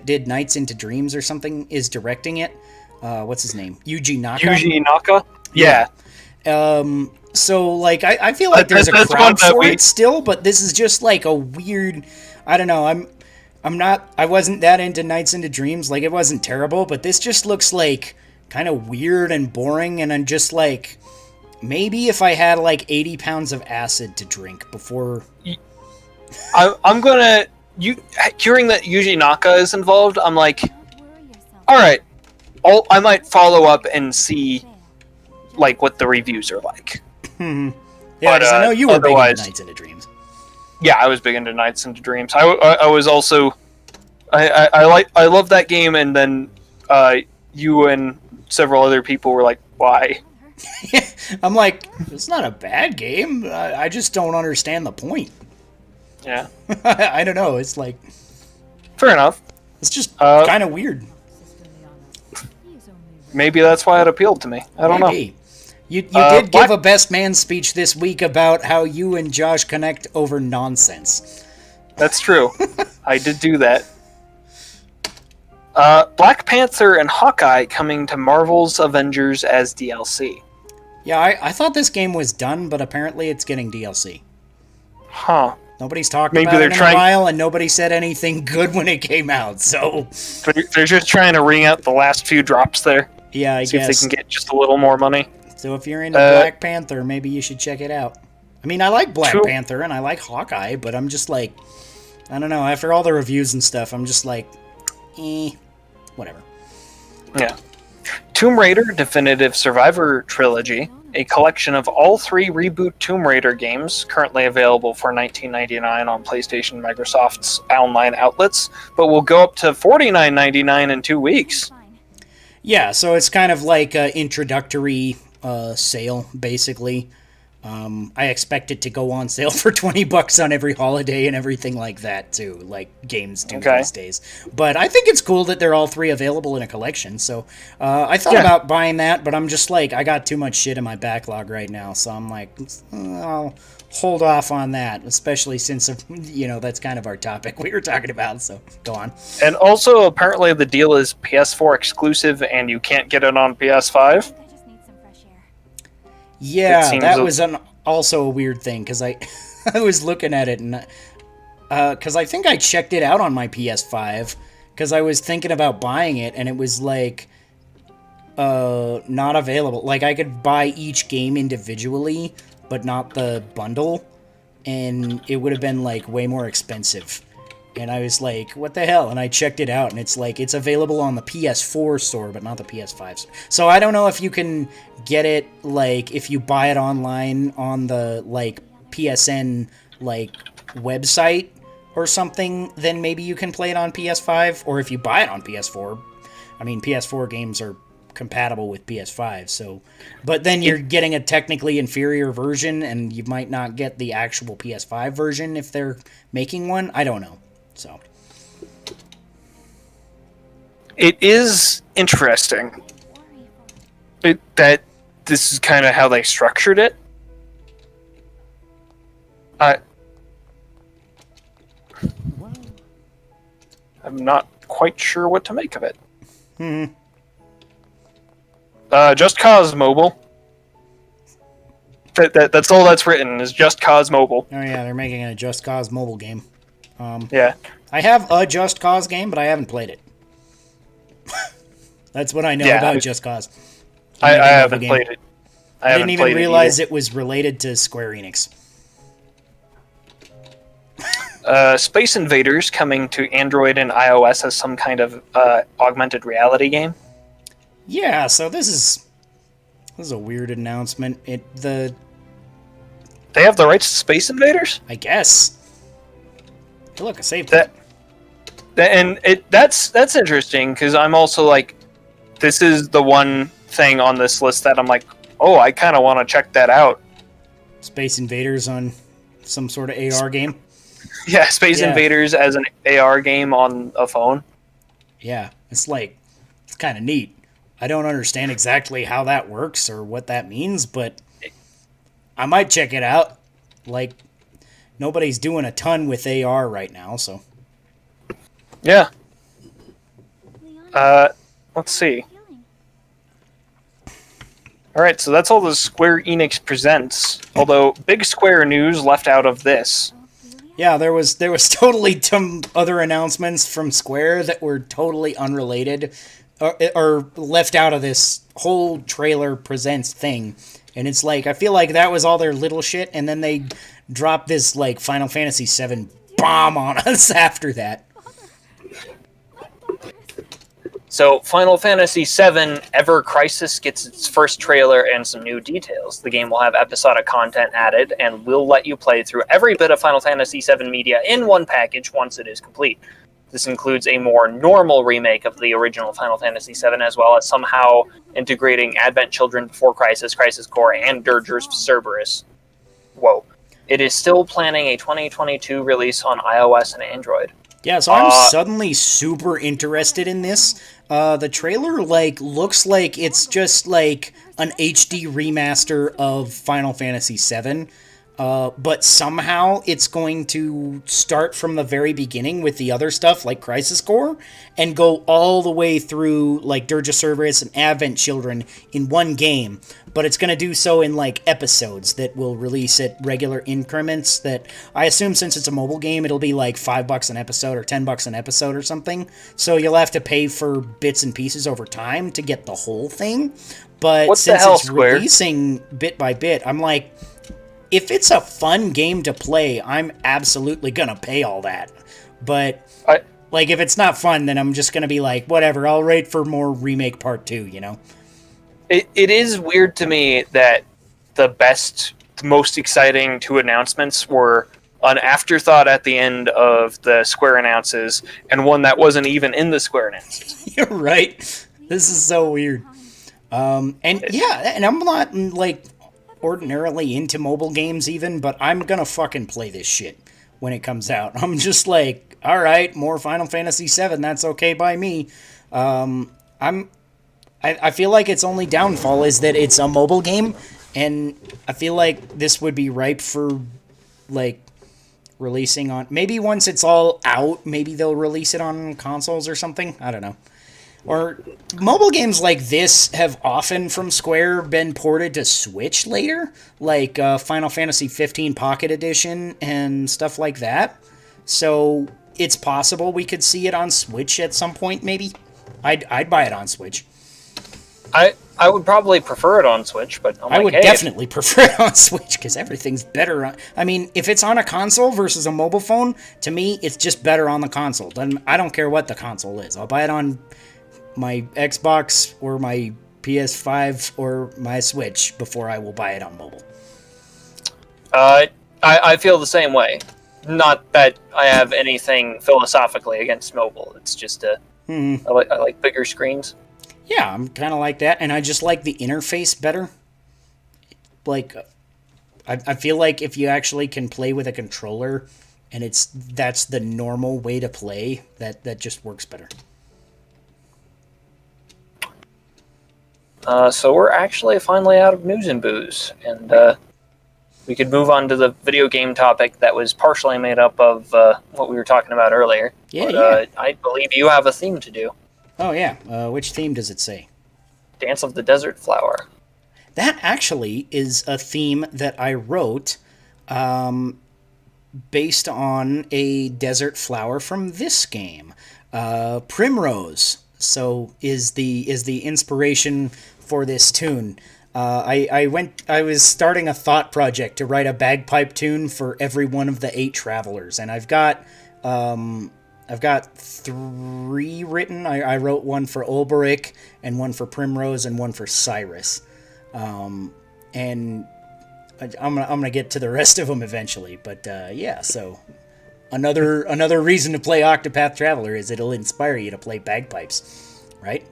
did Nights into Dreams or something is directing it. What's his name? Yuji Naka? Yuji Naka? Yeah. So, like, I feel like there's a crowd for it still, but this is just, like, a weird... I don't know, I wasn't that into Nights into Dreams. Like, it wasn't terrible, but this just looks like kind of weird and boring, and I'm just like, maybe if I had like 80 pounds of acid to drink before... I'm gonna... Hearing that Yuji Naka is involved, I'm like, alright, I might follow up and see like what the reviews are like. Yeah, because I know you were big into Nights into Dreams. Yeah, I was big into Nights into Dreams. I was also... I love that game, and then you and several other people were like, why? I'm like, it's not a bad game. I just don't understand the point. Yeah. I don't know. It's like... Fair enough. It's just kind of weird. Maybe that's why it appealed to me. I don't know. You did give a best man speech this week about how you and Josh connect over nonsense. That's true. I did do that. Black Panther and Hawkeye coming to Marvel's Avengers as DLC. Yeah, I thought this game was done, but apparently it's getting DLC. Huh. Nobody's talked about it in a while, and nobody said anything good when it came out, so... They're just trying to wring out the last few drops there. Yeah, I guess. See if they can get just a little more money. So if you're into Black Panther, maybe you should check it out. I mean, I like Black Panther, and I like Hawkeye, but I'm just like... I don't know, after all the reviews and stuff, I'm just like... whatever. Yeah. Tomb Raider Definitive Survivor Trilogy, a collection of all 3 reboot Tomb Raider games, currently available for $19.99 on PlayStation and Microsoft's online outlets, but will go up to $49.99 in 2 weeks. Yeah, so it's kind of like an introductory sale, basically. I expect it to go on sale for $20 on every holiday and everything like that, too, like games do these days. But I think it's cool that they're all 3 available in a collection, so I thought about buying that, but I'm just like, I got too much shit in my backlog right now, so I'm like, I'll hold off on that, especially since, that's kind of our topic we were talking about, so go on. And also, apparently the deal is PS4 exclusive, and you can't get it on PS5. Yeah, that was also a weird thing, because I was looking at it, and because I think I checked it out on my PS5, because I was thinking about buying it, and it was like, not available. Like, I could buy each game individually, but not the bundle, and it would have been, like, way more expensive. And I was like, what the hell? And I checked it out, and it's like, it's available on the PS4 store, but not the PS5 store. So I don't know if you can get it, like, if you buy it online on the, like, PSN, like, website or something, then maybe you can play it on PS5. Or if you buy it on PS4, I mean, PS4 games are compatible with PS5, so... But then you're getting a technically inferior version, and you might not get the actual PS5 version if they're making one. I don't know. So it is interesting that this is kind of how they structured it. I'm not quite sure what to make of it. Just Cause Mobile. That's all that's written is Just Cause Mobile. Oh yeah, they're making a Just Cause mobile game. Yeah. I have a Just Cause game, but I haven't played it. That's what I know about Just Cause. I haven't played it. I didn't even realize it was related to Square Enix. Space Invaders coming to Android and iOS as some kind of augmented reality game. Yeah, so this is a weird announcement. They have the rights to Space Invaders? I guess. Hey, look, I saved that. And that's interesting, because I'm also like, this is the one thing on this list that I'm like, oh, I kind of want to check that out. Space Invaders on some sort of AR game? Yeah, Space Invaders as an AR game on a phone. Yeah, it's kind of neat. I don't understand exactly how that works or what that means, but I might check it out. Like, nobody's doing a ton with AR right now, so. Yeah. Let's see. Alright, so that's all the Square Enix presents. Although, big Square news left out of this. Yeah, there was totally some other announcements from Square that were totally unrelated or left out of this whole trailer presents thing. And it's like, I feel like that was all their little shit, and then they dropped this, like, Final Fantasy VII bomb on us after that. So, Final Fantasy VII Ever Crisis gets its first trailer and some new details. The game will have episodic content added, and will let you play through every bit of Final Fantasy VII media in one package once it is complete. This includes a more normal remake of the original Final Fantasy VII, as well as somehow integrating Advent Children Before Crisis, Crisis Core, and Dirge's Cerberus. Whoa. It is still planning a 2022 release on iOS and Android. Yeah, so I'm suddenly super interested in this. The trailer, like, looks like it's just, like, an HD remaster of Final Fantasy VII. But somehow it's going to start from the very beginning with the other stuff, like Crisis Core, and go all the way through, like, Dirge Cerberus and Advent Children in one game. But it's going to do so in, like, episodes that will release at regular increments that I assume, since it's a mobile game, it'll be like $5 an episode or $10 an episode or something. So you'll have to pay for bits and pieces over time to get the whole thing. But what since it's Square? Releasing bit by bit, I'm like, if it's a fun game to play, I'm absolutely gonna pay all that. But, like, if it's not fun, then I'm just gonna be like, whatever, I'll wait for more Remake Part 2, you know? It is weird to me that the most exciting two announcements were an afterthought at the end of the Square announces, and one that wasn't even in the Square announces. You're right. This is so weird. And I'm not, like, ordinarily into mobile games even, but I'm gonna fucking play this shit when it comes out. I'm just like, alright, more Final Fantasy VII, that's okay by me. I feel like its only downfall is that it's a mobile game, and I feel like this would be ripe for, like, releasing on... Maybe once it's all out, maybe they'll release it on consoles or something? I don't know. Or mobile games like this have often, from Square, been ported to Switch later, like Final Fantasy 15 Pocket Edition and stuff like that. So it's possible we could see it on Switch at some point, maybe. I'd buy it on Switch. I would probably prefer it on Switch, but I would definitely prefer it on Switch, because everything's better on... I mean, if it's on a console versus a mobile phone, to me, it's just better on the console. I don't care what the console is. I'll buy it on my Xbox or my PS5 or my Switch before I will buy it on mobile. I feel the same way. Not that I have anything philosophically against mobile. It's just I like bigger screens. Yeah, I'm kind of like that, and I just like the interface better. Like, I feel like if you actually can play with a controller, and that's the normal way to play, that just works better. So we're actually finally out of news and booze, and we could move on to the video game topic that was partially made up of what we were talking about earlier. Yeah. I believe you have a theme to do. Oh, yeah. Which theme does it say? Dance of the Desert Flower. That actually is a theme that I wrote based on a desert flower from this game. Primrose. So is the inspiration for this tune. I was starting a thought project to write a bagpipe tune for every one of the 8 travelers, and I've got 3 written. I wrote one for Olberic, and one for Primrose, and one for Cyrus. And I'm gonna get to the rest of them eventually. But yeah, so another reason to play Octopath Traveler is it'll inspire you to play bagpipes, right?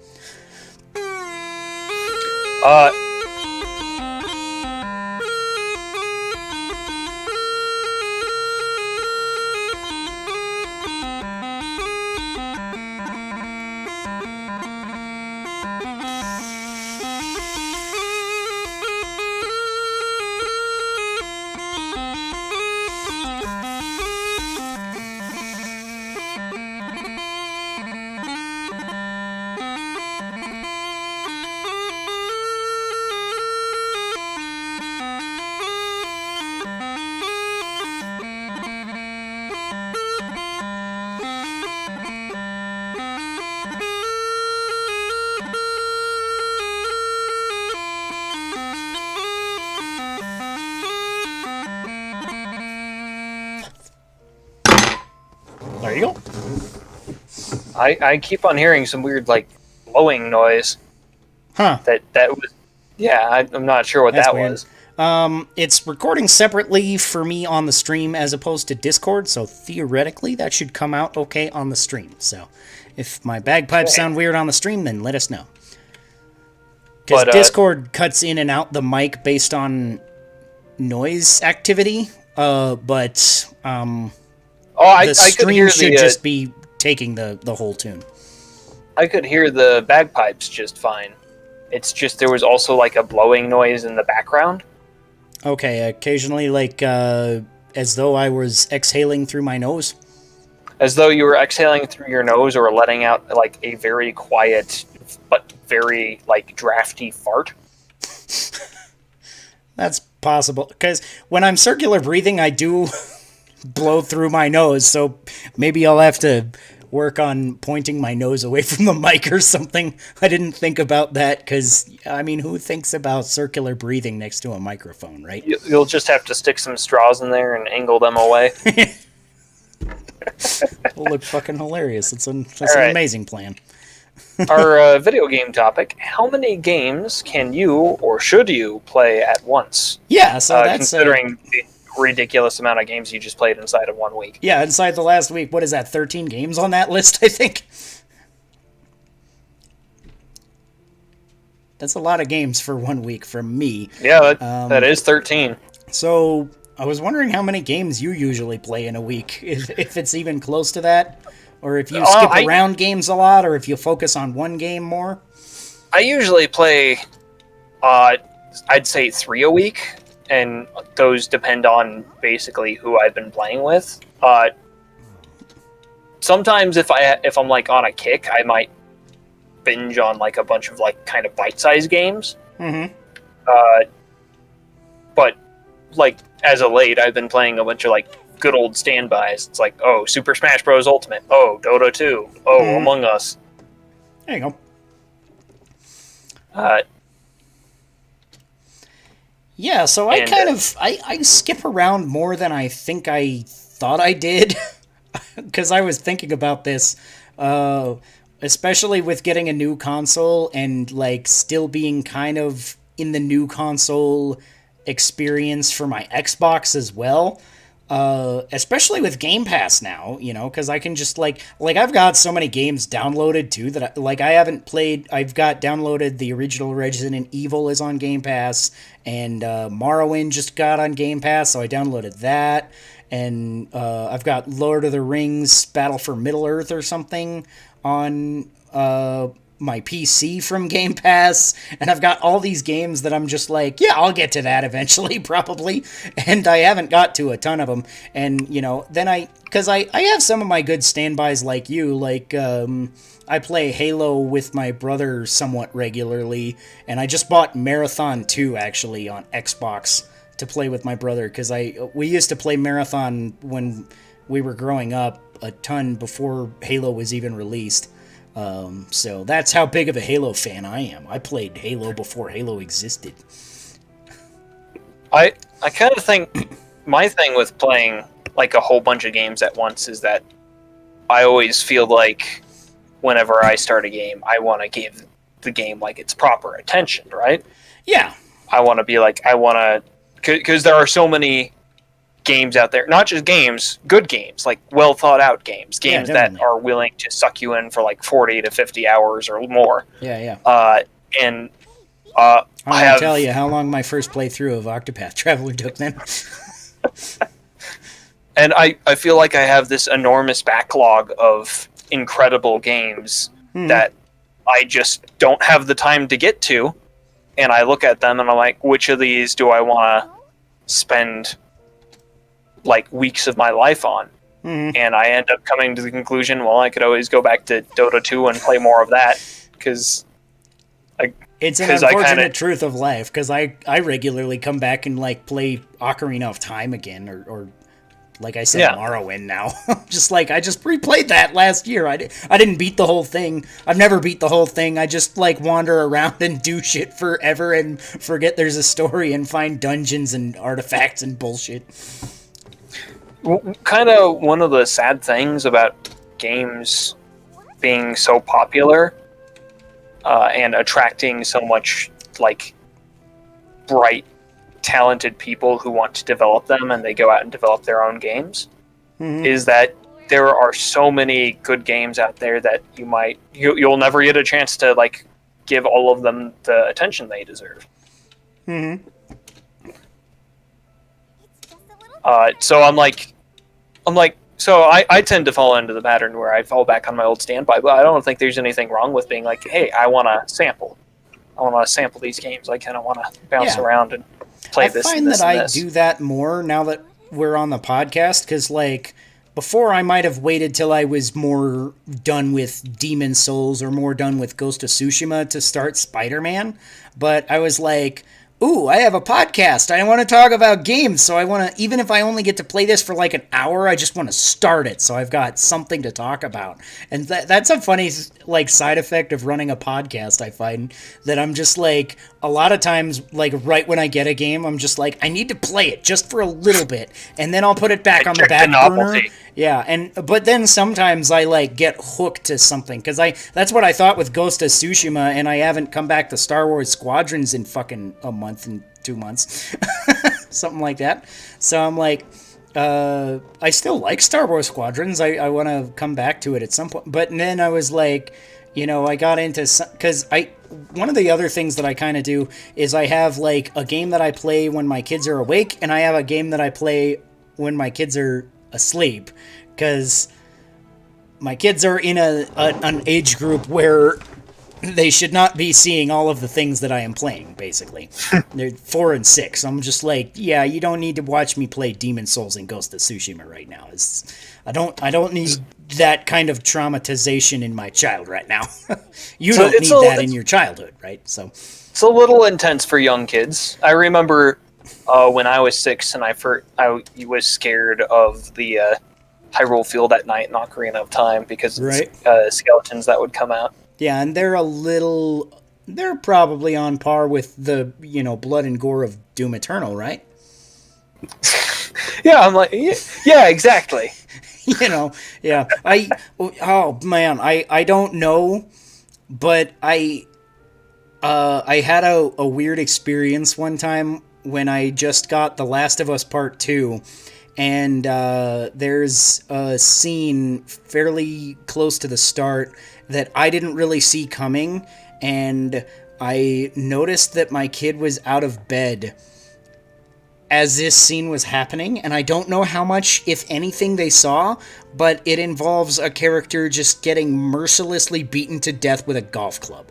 There you go. I keep on hearing some weird, like, blowing noise. Huh. That was... Yeah, I'm not sure what That's that weird. was. It's recording separately for me on the stream as opposed to Discord, so theoretically that should come out okay on the stream. So if my bagpipes sound weird on the stream, then let us know. Because Discord cuts in and out the mic based on noise activity, but the stream should just be taking the whole tune. I could hear the bagpipes just fine. It's just there was also like a blowing noise in the background. Okay, occasionally like as though I was exhaling through my nose. As though you were exhaling through your nose or letting out like a very quiet but very like drafty fart. That's possible, because when I'm circular breathing, I do blow through my nose, so maybe I'll have to work on pointing my nose away from the mic or something. I didn't think about that, because, I mean, who thinks about circular breathing next to a microphone, right? You'll just have to stick some straws in there and angle them away. It'll look fucking hilarious. That's an amazing plan. Our video game topic: how many games can you or should you play at once? Yeah, so that's considering the ridiculous amount of games you just played inside of 1 week. Yeah, inside the last week. What is that? 13 games on that list, I think. That's a lot of games for 1 week from me. Yeah, that is 13. So I was wondering how many games you usually play in a week, if it's even close to that. Or if you skip around games a lot, or if you focus on one game more? I usually play, I'd say 3 a week, and those depend on basically who I've been playing with. Sometimes if I'm like on a kick, I might binge on like a bunch of like kind of bite-sized games. Mm-hmm. But like as of late, I've been playing a bunch of like good old standbys. It's like, oh, Super Smash Bros. Ultimate. Oh, Dota 2. Oh, Among Us. There you go. Yeah, so I kind of... I skip around more than I think I thought I did. Because I was thinking about this, especially with getting a new console and, like, still being kind of in the new console experience for my Xbox as well. Especially with Game Pass now, you know, because I can just, like I've got so many games downloaded, too, that, I haven't played. I've got downloaded the original Resident Evil is on Game Pass, and Morrowind just got on Game Pass, so I downloaded that, and I've got Lord of the Rings Battle for Middle-earth or something on my PC from Game Pass, and I've got all these games that I'm just like, yeah, I'll get to that eventually, probably, and I haven't got to a ton of them, and, you know, then because I have some of my good standbys like you, like, I play Halo with my brother somewhat regularly, and I just bought Marathon 2, actually, on Xbox to play with my brother, because we used to play Marathon when we were growing up a ton before Halo was even released. So that's how big of a Halo fan I am. I played Halo before Halo existed. I kind of think my thing with playing like a whole bunch of games at once is that I always feel like whenever I start a game, I want to give the game like its proper attention, right? Yeah. I want to be like, because there are so many games out there, not just games, good games, like well thought out games that are willing to suck you in for like 40 to 50 hours or more. Yeah. And I won't tell you how long my first playthrough of Octopath Traveler took then. And I feel like I have this enormous backlog of incredible games that I just don't have the time to get to, and I look at them and I'm like, which of these do I want to spend like weeks of my life on? And I end up coming to the conclusion, well, I could always go back to Dota 2 and play more of that, because it's an unfortunate truth of life, because I regularly come back and like play Ocarina of Time again, or like I said, Morrowind now. Just like, I just replayed that last year. I didn't beat the whole thing. I've never beat the whole thing. I just like wander around and do shit forever and forget there's a story and find dungeons and artifacts and bullshit. kind of one of the sad things about games being so popular and attracting so much like bright, talented people who want to develop them, and they go out and develop their own games, is that there are so many good games out there that you'll never get a chance to like give all of them the attention they deserve. So I tend to fall into the pattern where I fall back on my old standby, but I don't think there's anything wrong with being like, hey, I want to sample these games. I kind of want to bounce around and play this. I find that I do that more now that we're on the podcast, because like before I might have waited till I was more done with Demon Souls or more done with Ghost of Tsushima to start SpiderMan, but I was like, ooh, I have a podcast. I want to talk about games, so I want to, even if I only get to play this for like an hour, I just want to start it, so I've got something to talk about. And that's a funny like side effect of running a podcast, I find, that I'm just like, a lot of times, like right when I get a game, I'm just like, I need to play it just for a little bit, and then I'll put it back on the back burner. Yeah, but then sometimes I like get hooked to something, because that's what I thought with Ghost of Tsushima, and I haven't come back to Star Wars Squadrons in fucking a month and 2 months. Something like that. So I'm like, I still like Star Wars Squadrons. I want to come back to it at some point. But then I was like, I got into, because one of the other things that I kind of do is I have like a game that I play when my kids are awake, and I have a game that I play when my kids are asleep, because my kids are in an age group where they should not be seeing all of the things that I am playing, basically. They're 4 and 6. I'm just like, yeah, you don't need to watch me play Demon Souls and Ghost of Tsushima right now. I don't need that kind of traumatization in my child right now. You don't need that in your childhood, right? So it's a little intense for young kids. I remember when I was 6 and I was scared of the Hyrule Field at night in Ocarina of Time because of skeletons that would come out. Yeah, and they're probably on par with the, blood and gore of Doom Eternal, right? Yeah, I'm like, yeah, exactly. Yeah. I don't know, but I had a weird experience one time when I just got The Last of Us Part 2, and there's a scene fairly close to the start that I didn't really see coming, and I noticed that my kid was out of bed as this scene was happening, and I don't know how much, if anything, they saw, but it involves a character just getting mercilessly beaten to death with a golf club.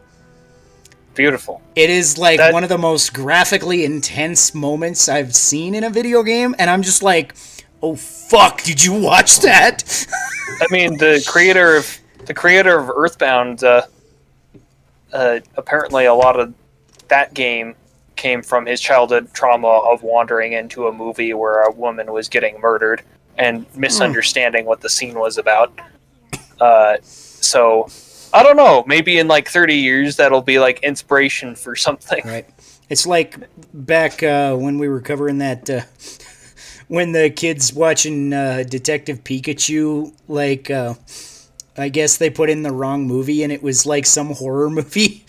Beautiful. It is like one of the most graphically intense moments I've seen in a video game, and I'm just like, oh fuck, did you watch that? I mean, the creator of Earthbound, apparently a lot of that game came from his childhood trauma of wandering into a movie where a woman was getting murdered and misunderstanding what the scene was about. So, I don't know, maybe in like 30 years that'll be like inspiration for something. Right. It's like back when we were covering that, when the kids watching Detective Pikachu, like, I guess they put in the wrong movie and it was like some horror movie.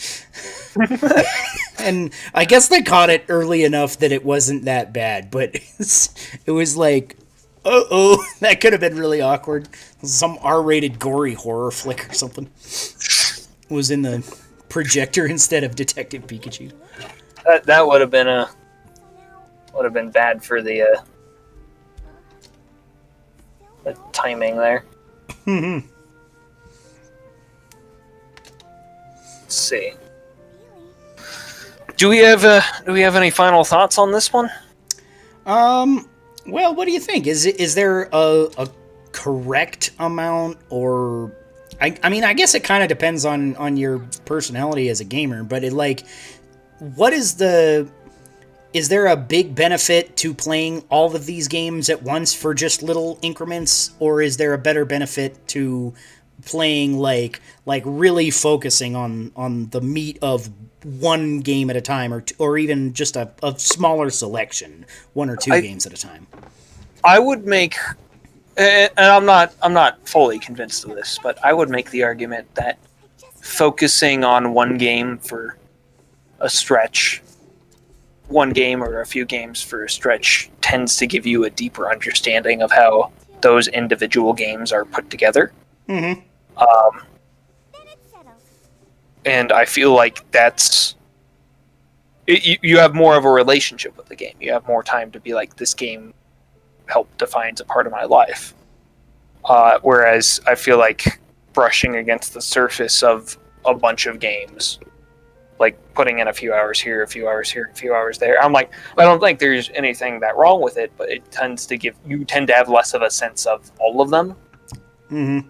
And I guess they caught it early enough that it wasn't that bad, but it was like, that could have been really awkward. Some R-rated gory horror flick or something was in the projector instead of Detective Pikachu. That would have been bad for the timing there. Let's see. Do we have any final thoughts on this one? Well, what do you think? Is there a correct amount, or I mean, I guess it kind of depends on your personality as a gamer, but is there a big benefit to playing all of these games at once for just little increments, or is there a better benefit to playing like really focusing on the meat of one game at a time, or even just a smaller selection, 1 or 2 games at a time? I would make and I'm not fully convinced of this, but I would make the argument that focusing on one game for a stretch, one game or a few games for a stretch, tends to give you a deeper understanding of how those individual games are put together. Mm-hmm. And I feel like you have more of a relationship with the game. You have more time to be like, this game helped defines a part of my life. Whereas I feel like brushing against the surface of a bunch of games, like putting in a few hours here, a few hours here, a few hours there. I'm like, I don't think there's anything that wrong with it, but it tend to have less of a sense of all of them. Mm-hmm.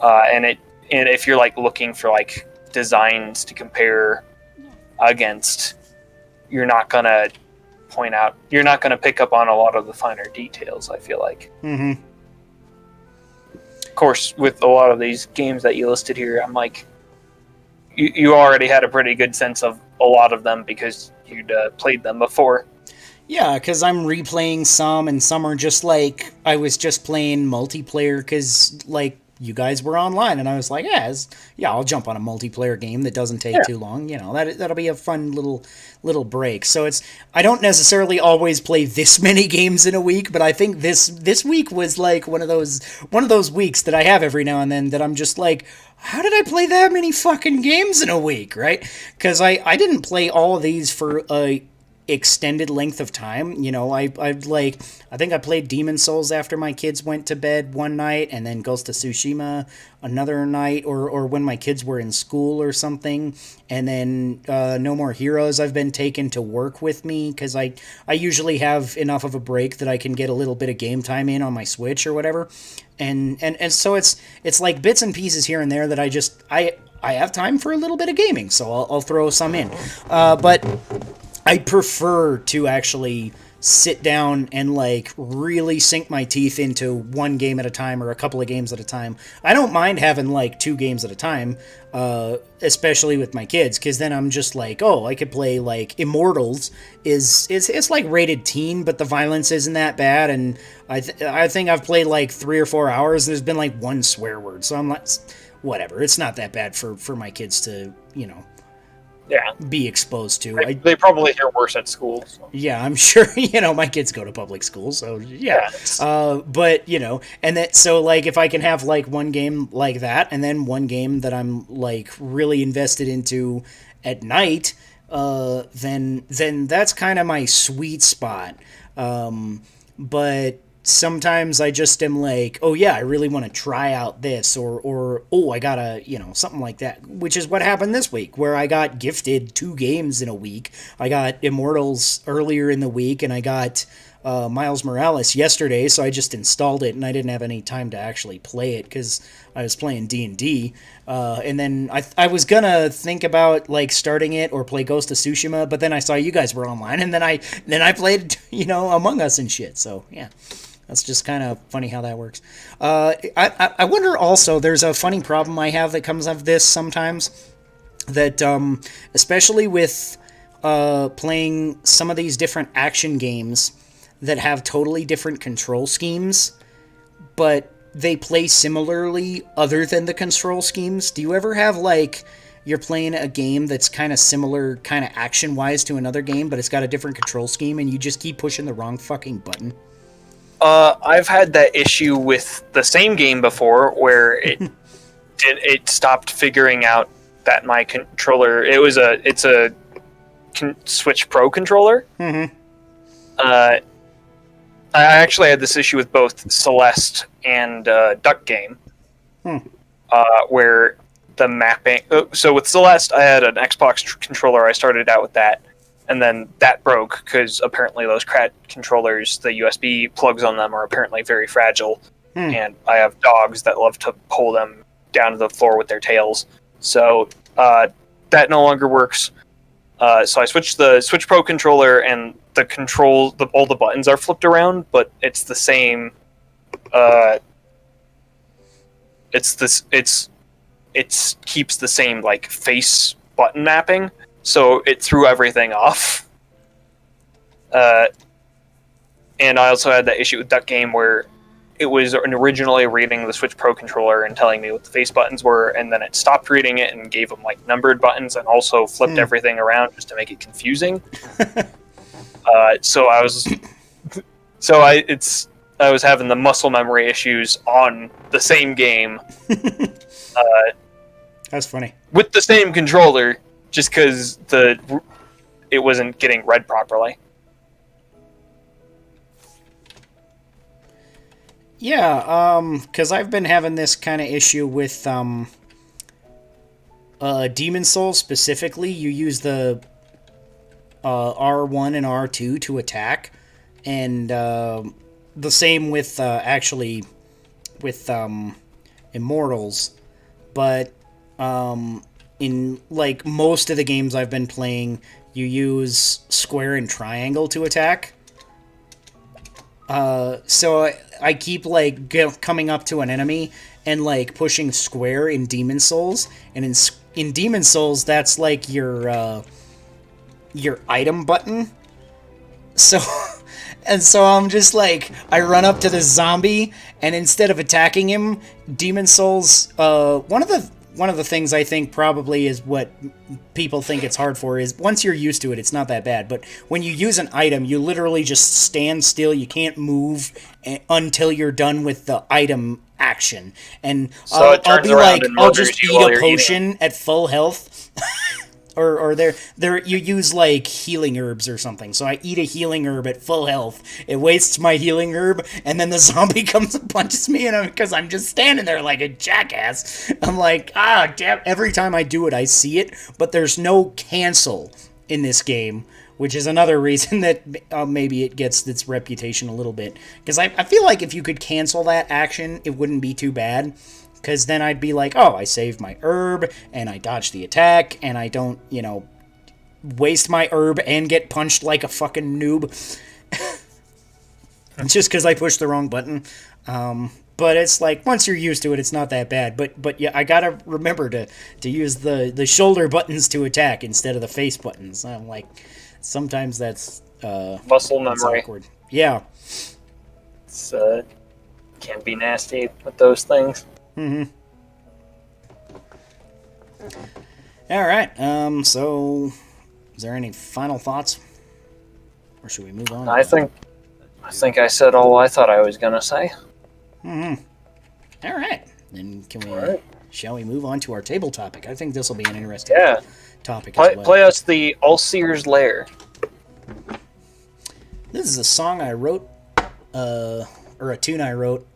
And if you're like looking for like designs to compare against, you're not gonna pick up on a lot of the finer details, I feel like. Mm-hmm. Of course, with a lot of these games that you listed here, I'm like, you already had a pretty good sense of a lot of them because you'd played them before. Yeah, because I'm replaying some, and some are just like, I was just playing multiplayer because, like, you guys were online, and I was like, yeah, I'll jump on a multiplayer game that doesn't take too long. You know, that'll be a fun little break. So I don't necessarily always play this many games in a week, but I think this week was like one of those weeks that I have every now and then that I'm just like, how did I play that many fucking games in a week, right? Because I didn't play all of these for a extended length of time. You know, I think I played Demon Souls after my kids went to bed one night, and then Ghost of Tsushima another night, or when my kids were in school or something, and then No More Heroes I've been taking to work with me, because I usually have enough of a break that I can get a little bit of game time in on my Switch or whatever, and so it's like bits and pieces here and there that I have time for a little bit of gaming, so I'll throw some in, but I prefer to actually sit down and like really sink my teeth into one game at a time or a couple of games at a time. I don't mind having like 2 games at a time, especially with my kids, because then I'm just like, oh, I could play like Immortals it's like rated teen, but the violence isn't that bad, and I think I've played like 3 or 4 hours, and there's been like one swear word, so I'm like, whatever, it's not that bad for my kids to, you know, be exposed to. They probably hear worse at school. So. Yeah, I'm sure, you know, my kids go to public school, so yeah. But, you know, and that, so like if I can have like one game like that, and then one game that I'm like really invested into at night, then that's kind of my sweet spot. But sometimes I just am like, oh yeah, I really want to try out this, or oh, I gotta, you know, something like that, which is what happened this week, where I got gifted 2 games in a week. I got Immortals earlier in the week, and I got Miles Morales yesterday, so I just installed it, and I didn't have any time to actually play it, because I was playing D&D, and then I was gonna think about, like, starting it, or play Ghost of Tsushima, but then I saw you guys were online, and then I played, you know, Among Us and shit, so, yeah. That's just kind of funny how that works. I wonder also, there's a funny problem I have that comes of this sometimes, that especially with playing some of these different action games that have totally different control schemes, but they play similarly other than the control schemes. Do you ever have, like, you're playing a game that's kind of similar, kind of action-wise to another game, but it's got a different control scheme, and you just keep pushing the wrong fucking button? I've had that issue with the same game before, where it stopped figuring out that my controller, it's a Switch Pro controller. Mm-hmm. I actually had this issue with both Celeste and Duck Game, where the mapping. So with Celeste, I had an Xbox controller. I started out with that. And then that broke because apparently those controllers, the USB plugs on them are apparently very fragile. And I have dogs that love to pull them down to the floor with their tails. So that no longer works. So I switched the Switch Pro controller, and the control, all the buttons are flipped around, but it's the same. It keeps the same like face button mapping. So it threw everything off. And I also had that issue with Duck Game where it was originally reading the Switch Pro controller and telling me what the face buttons were, and then it stopped reading it and gave them like numbered buttons, and also flipped everything around just to make it confusing. So I was having the muscle memory issues on the same game. That's funny. With the same controller, just because it wasn't getting read properly. Yeah, because I've been having this kind of issue with Demon Souls specifically. You use the R1 and R2 to attack, and the same with Immortals, but in like most of the games I've been playing, you use square and triangle to attack. So I keep like coming up to an enemy and like pushing square in Demon Souls, and in Demon Souls that's like your item button. So I'm just like, I run up to the zombie, and instead of attacking him, Demon Souls, one of the things I think probably is what people think it's hard for is once you're used to it, it's not that bad. But when you use an item, you literally just stand still. You can't move until you're done with the item action. And so I'll be like, I'll just eat a potion at full health. Or you use like healing herbs or something. So I eat a healing herb at full health. It wastes my healing herb, and then the zombie comes and punches me, and because I'm just standing there like a jackass. I'm like, damn! Every time I do it, I see it, but there's no cancel in this game, which is another reason that maybe it gets its reputation a little bit. Because I feel like if you could cancel that action, it wouldn't be too bad. Because then I'd be like, oh, I saved my herb, and I dodged the attack, and I don't, waste my herb and get punched like a fucking noob. Just because I pushed the wrong button. But it's like, once you're used to it, it's not that bad. But yeah, I gotta remember to use the shoulder buttons to attack instead of the face buttons. I'm like, sometimes that's... muscle memory. Awkward. Yeah. It's, can be nasty with those things. Mm-hmm. All right. So, is there any final thoughts, or should we move on? I think I said all I thought I was gonna say. Mm-hmm. All right. Then shall we move on to our table topic? I think this will be an interesting topic as well. Play us the All-Seer's Lair. This is a song I wrote, or a tune I wrote,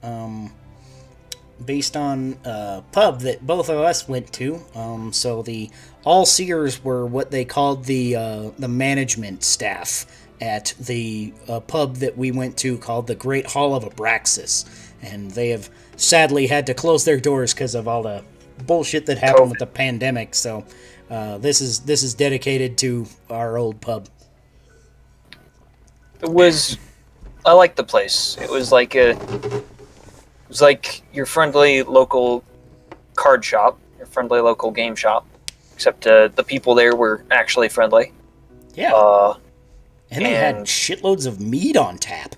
based on a pub that both of us went to. So the All-Seers were what they called the management staff at the pub that we went to called the Great Hall of Abraxas. And they have sadly had to close their doors because of all the bullshit that happened with the pandemic. So this is dedicated to our old pub. I liked the place. It was like your friendly local card shop, your friendly local game shop, except the people there were actually friendly. Yeah. And they had shitloads of meat on tap.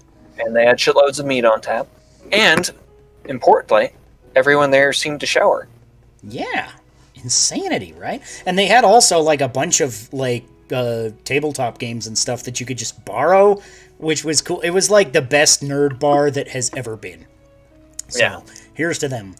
And, importantly, everyone there seemed to shower. Yeah. Insanity, right? And they had also, like, a bunch of, like, tabletop games and stuff that you could just borrow, which was cool. It was, like, the best nerd bar that has ever been. So, here's to them.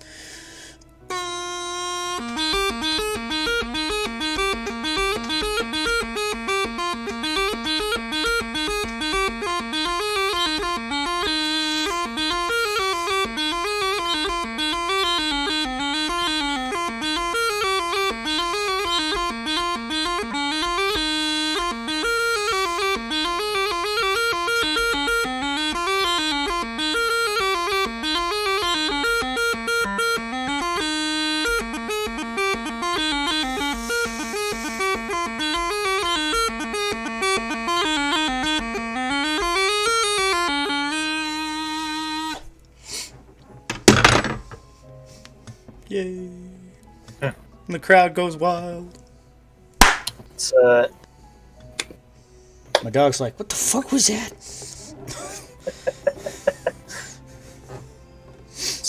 Yay. And the crowd goes wild. It's, my dog's like, what the fuck was that?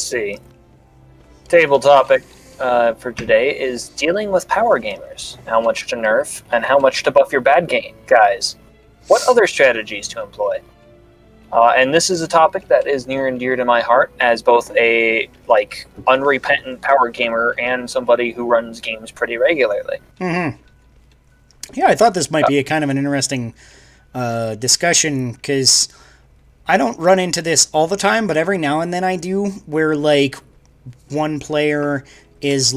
see. Table topic for today is dealing with power gamers. How much to nerf and how much to buff your bad guys. What other strategies to employ? And this is a topic that is near and dear to my heart as both a unrepentant power gamer and somebody who runs games pretty regularly. Mm-hmm. Yeah, I thought this might be a kind of an interesting discussion because I don't run into this all the time, but every now and then I do, where one player is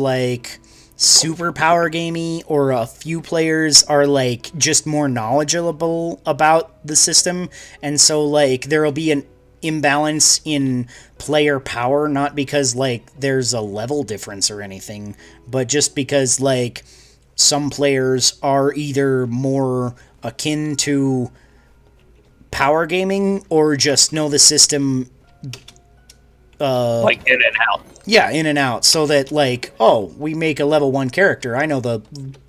super power gamey, or a few players are just more knowledgeable about the system, and so there'll be an imbalance in player power, not because there's a level difference or anything, but just because some players are either more akin to power gaming or just know the system in and out. Yeah, in and out, so that we make a level 1 character, I know the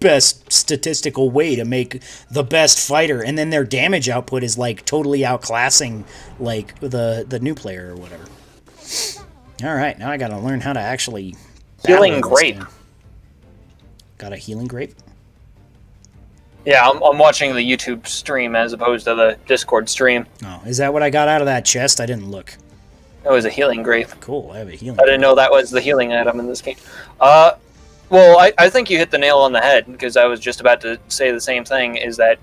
best statistical way to make the best fighter, and then their damage output is totally outclassing the new player or whatever. Alright, now I gotta learn how to actually Healing Grape. Got a Healing Grape? Yeah, I'm watching the YouTube stream as opposed to the Discord stream. Oh, is that what I got out of that chest? I didn't look. It was a Healing Grape. Cool, I have a Healing I didn't know that was the healing item in this game. Well, I think you hit the nail on the head, because I was just about to say the same thing, is that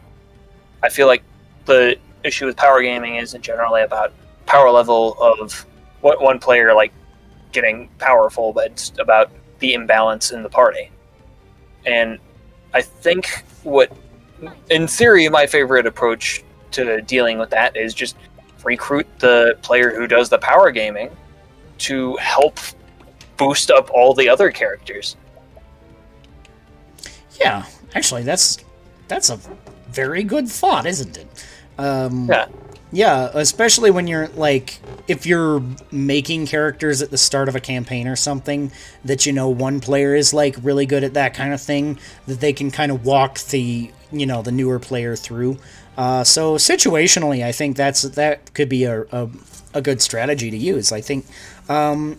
I feel like the issue with power gaming isn't generally about power level of what one player, getting powerful, but it's about the imbalance in the party. And I think in theory, my favorite approach to dealing with that is just recruit the player who does the power gaming to help boost up all the other characters. Yeah, actually, that's a very good thought, isn't it? Yeah. Yeah, especially when you're if you're making characters at the start of a campaign or something that one player is really good at that kind of thing, that they can kind of walk the the newer player through. So situationally, I think that could be a good strategy to use. I think I'm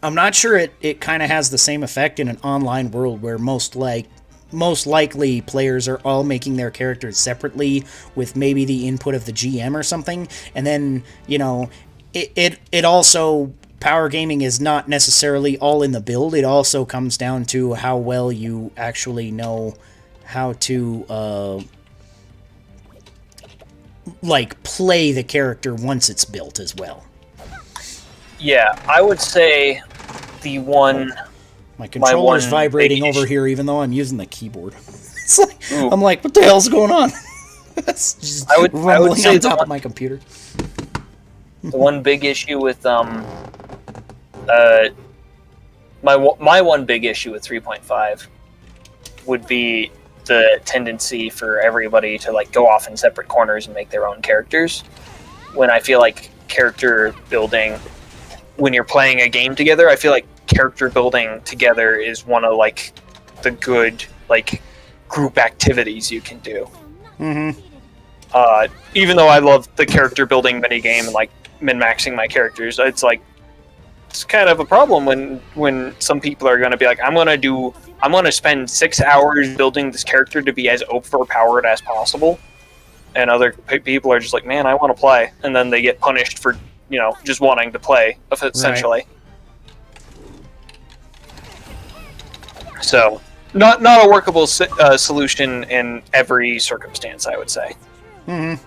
not sure it kind of has the same effect in an online world where most likely players are all making their characters separately with maybe the input of the GM or something, and then it also, power gaming is not necessarily all in the build. It also comes down to how well you actually know how to play the character once it's built as well. Yeah, I would say the one... My controller's vibrating over here, even though I'm using the keyboard. It's I'm what the hell's going on? It's just I would say on top of my computer. The one big issue with my one big issue with 3.5 would be the tendency for everybody to go off in separate corners and make their own characters. When I feel character building, when you're playing a game together, I feel character building together is one of the good group activities you can do. Mm-hmm. Even though I love the character building minigame and min-maxing my characters, it's kind of a problem when some people are going to be I'm going to spend 6 hours building this character to be as overpowered as possible, and other people are just man, I want to play, and then they get punished for just wanting to play, essentially. Right. So, not a workable solution in every circumstance, I would say. Mm-hmm.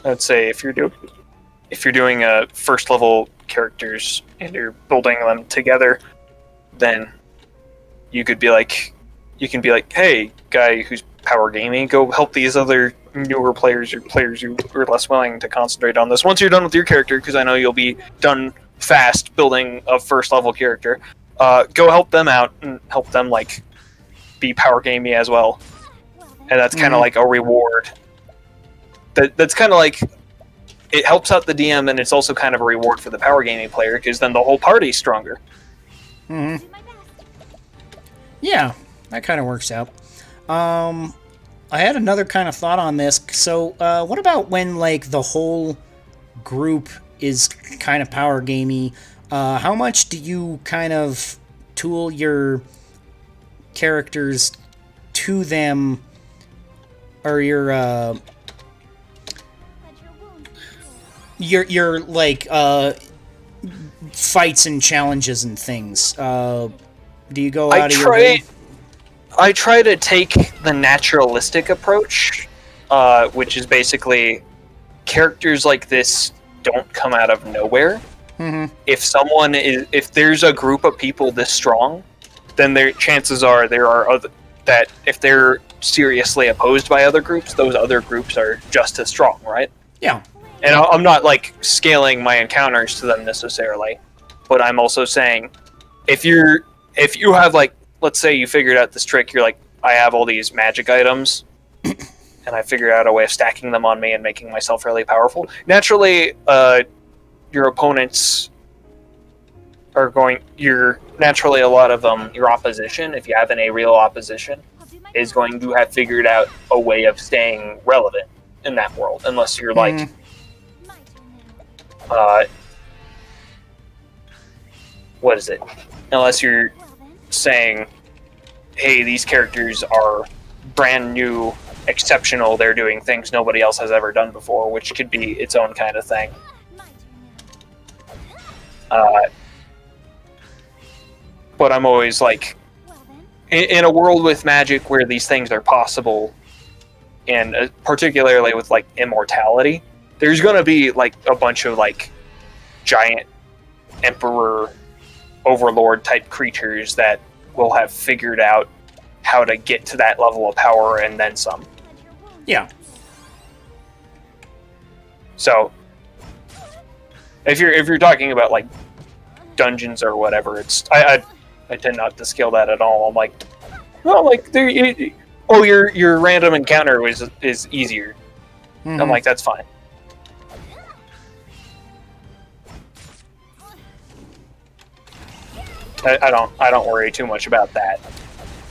I'd say if you're doing first level characters and you're building them together, then you could be hey, guy who's power gaming, go help these other newer players or players who are less willing to concentrate on this. Once you're done with your character, because I know you'll be done fast building a first level character, go help them out and help them be power gamey as well. And that's kind of a reward. That's kind of it helps out the DM, and it's also kind of a reward for the power gaming player, because then the whole party's stronger. Mm-hmm. Yeah, that kind of works out. I had another kind of thought on this. So, what about when the whole group is kind of power gamey, how much do you kind of tool your characters to them, or your like fights and challenges and things? Do you go out of your way? I try to take the naturalistic approach, which is basically characters like this don't come out of nowhere. Mm-hmm. If there's a group of people this strong, then chances are there are that if they're seriously opposed by other groups, those other groups are just as strong, right? Yeah. And I'm not like scaling my encounters to them necessarily, but I'm also saying if you have like, let's say you figured out this trick, you're like, I have all these magic items, and I figured out a way of stacking them on me and making myself really powerful. Naturally, your opponents naturally a lot of them, your opposition, if you have a real opposition, is going to have figured out a way of staying relevant in that world, unless you're like, what is it? Unless you're saying, hey, these characters are brand new, exceptional, they're doing things nobody else has ever done before, which could be its own kind of thing. But I'm always like, in a world with magic where these things are possible, and particularly with like immortality, there's going to be like a bunch of like giant emperor overlord type creatures that will have figured out how to get to that level of power and then some. Yeah. So if you're talking about like dungeons or whatever, it's I tend not to scale that at all. I'm like, well, like your random encounter is easier. Mm-hmm. I'm like, that's fine. I don't worry too much about that.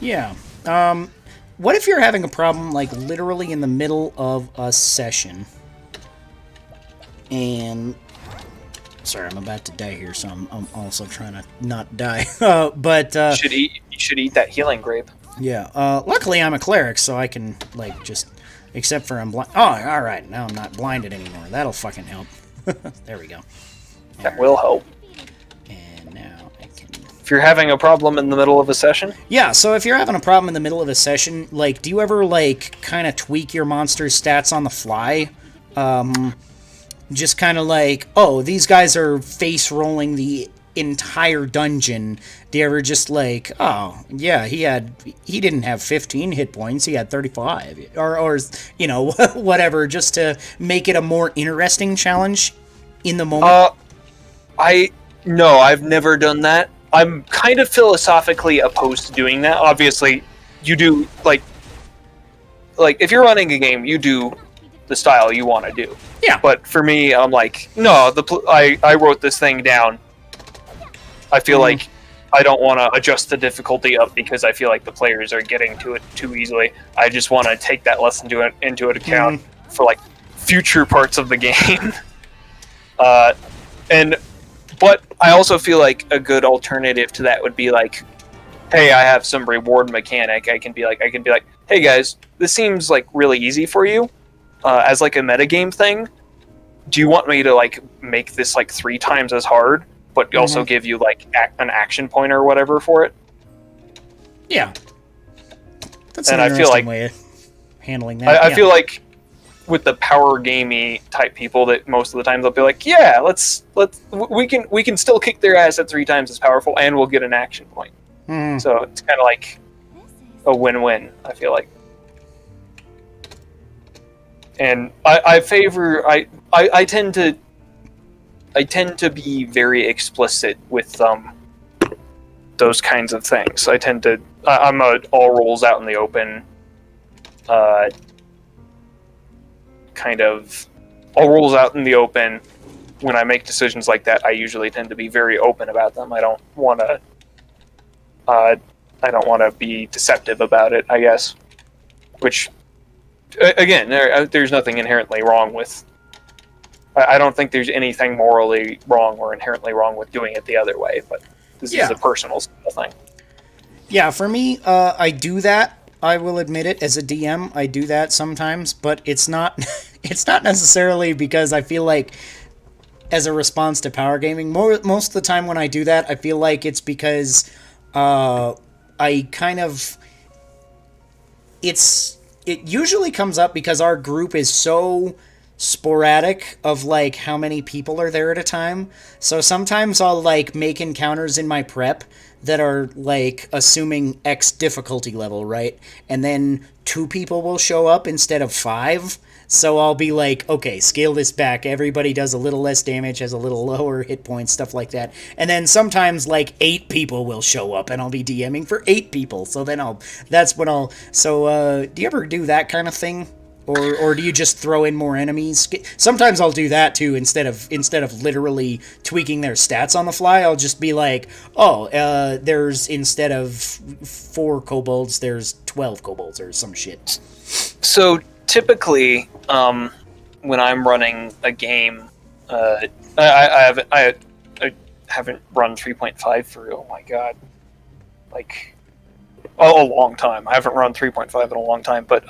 Yeah. What if you're having a problem, like, literally in the middle of a session? And... Sorry, I'm about to die here, so I'm also trying to not die. But... You should eat that healing grape. Yeah. Luckily, I'm a cleric, so I can, like, just... Except for I'm blind... Oh, alright. Now I'm not blinded anymore. That'll fucking help. There we go. That will help. And now I can... If you're having a problem in the middle of a session? Yeah, so if you're having a problem in the middle of a session, like, do you ever, like, kind of tweak your monster's stats on the fly? Just kind of like, oh, these guys are face-rolling the entire dungeon. Do you ever just like, oh, yeah, he didn't have 15 hit points, he had 35. Or you know, whatever, just to make it a more interesting challenge in the moment? No, I've never done that. I'm kind of philosophically opposed to doing that. Obviously, you do, like if you're running a game, you do the style you want to do. Yeah. But for me, I'm like, no, I wrote this thing down. I feel like I don't want to adjust the difficulty up because I feel like the players are getting to it too easily. I just want to take that lesson into account for like future parts of the game. But I also feel like a good alternative to that would be like, hey, I have some reward mechanic. I can be like, hey guys, this seems like really easy for you, as like a metagame thing. Do you want me to like make this like 3 times as hard, but also give you like an action point or whatever for it? Yeah, that's an interesting way of handling that. I feel like with the power gamey type people, that most of the time they'll be like, yeah, we can still kick their ass at 3 times as powerful, and we'll get an action point. So it's kind of like a win-win, I feel like. And I tend to be very explicit with those kinds of things. I'm all rolls out in the open kind of all rolls out in the open. When I make decisions like that, I usually tend to be very open about them. I don't want to be deceptive about it, I guess. Which, again, there's nothing inherently wrong with. I don't think there's anything morally wrong or inherently wrong with doing it the other way, but this is a personal thing. Yeah, for me, I do that. I will admit it, as a DM, I do that sometimes, but it's not it's not necessarily because I feel like as a response to power gaming. Most of the time when I do that, I feel like it's because I kind of... It usually comes up because our group is so sporadic of, like, how many people are there at a time. So sometimes I'll, like, make encounters in my prep that are, like, assuming X difficulty level, right? And then 2 people will show up instead of 5. So I'll be like, okay, scale this back. Everybody does a little less damage, has a little lower hit points, stuff like that. And then sometimes, like, 8 people will show up, and I'll be DMing for 8 people. So then So, do you ever do that kind of thing? Or do you just throw in more enemies? Sometimes I'll do that too. Instead of literally tweaking their stats on the fly, I'll just be like, there's, instead of 4 kobolds, there's 12 kobolds or some shit. So typically, when I'm running a game, I haven't run 3.5 for, oh my god, like a long time. I haven't run 3.5 in a long time, but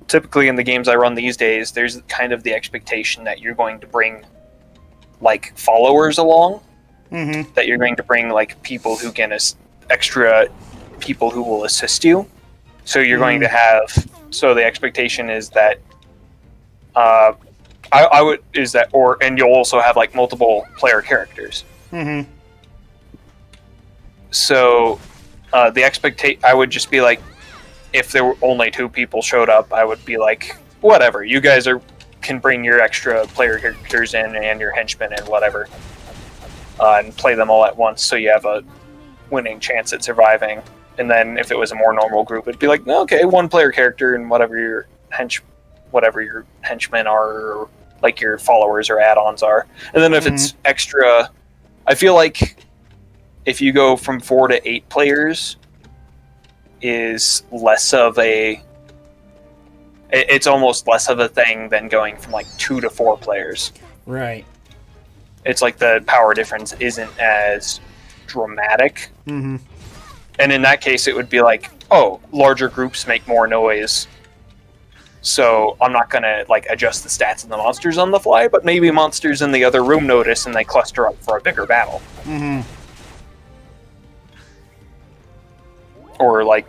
typically in the games I run these days, there's kind of the expectation that you're going to bring, like, followers along. Mm-hmm. That you're going to bring, like, people who can extra people who will assist you. So you're going to have. So the expectation is that, and you'll also have, like, multiple player characters. Mm-hmm. So I would just be like, if there were only 2 people showed up, I would be like, whatever, you guys can bring your extra player characters in and your henchmen and whatever, and play them all at once, so you have a winning chance at surviving. And then if it was a more normal group, it'd be like, okay, 1 player character and whatever your henchmen are, or like your followers or add-ons are. And then if it's extra, I feel like if you go from 4 to 8 players, is less of it's almost less of a thing than going from, like, 2 to 4 players. Right. It's like the power difference isn't as dramatic. Mm-hmm. And in that case, it would be like, larger groups make more noise, so I'm not going to, like, adjust the stats of the monsters on the fly, but maybe monsters in the other room notice and they cluster up for a bigger battle. Mm-hmm. Or, like,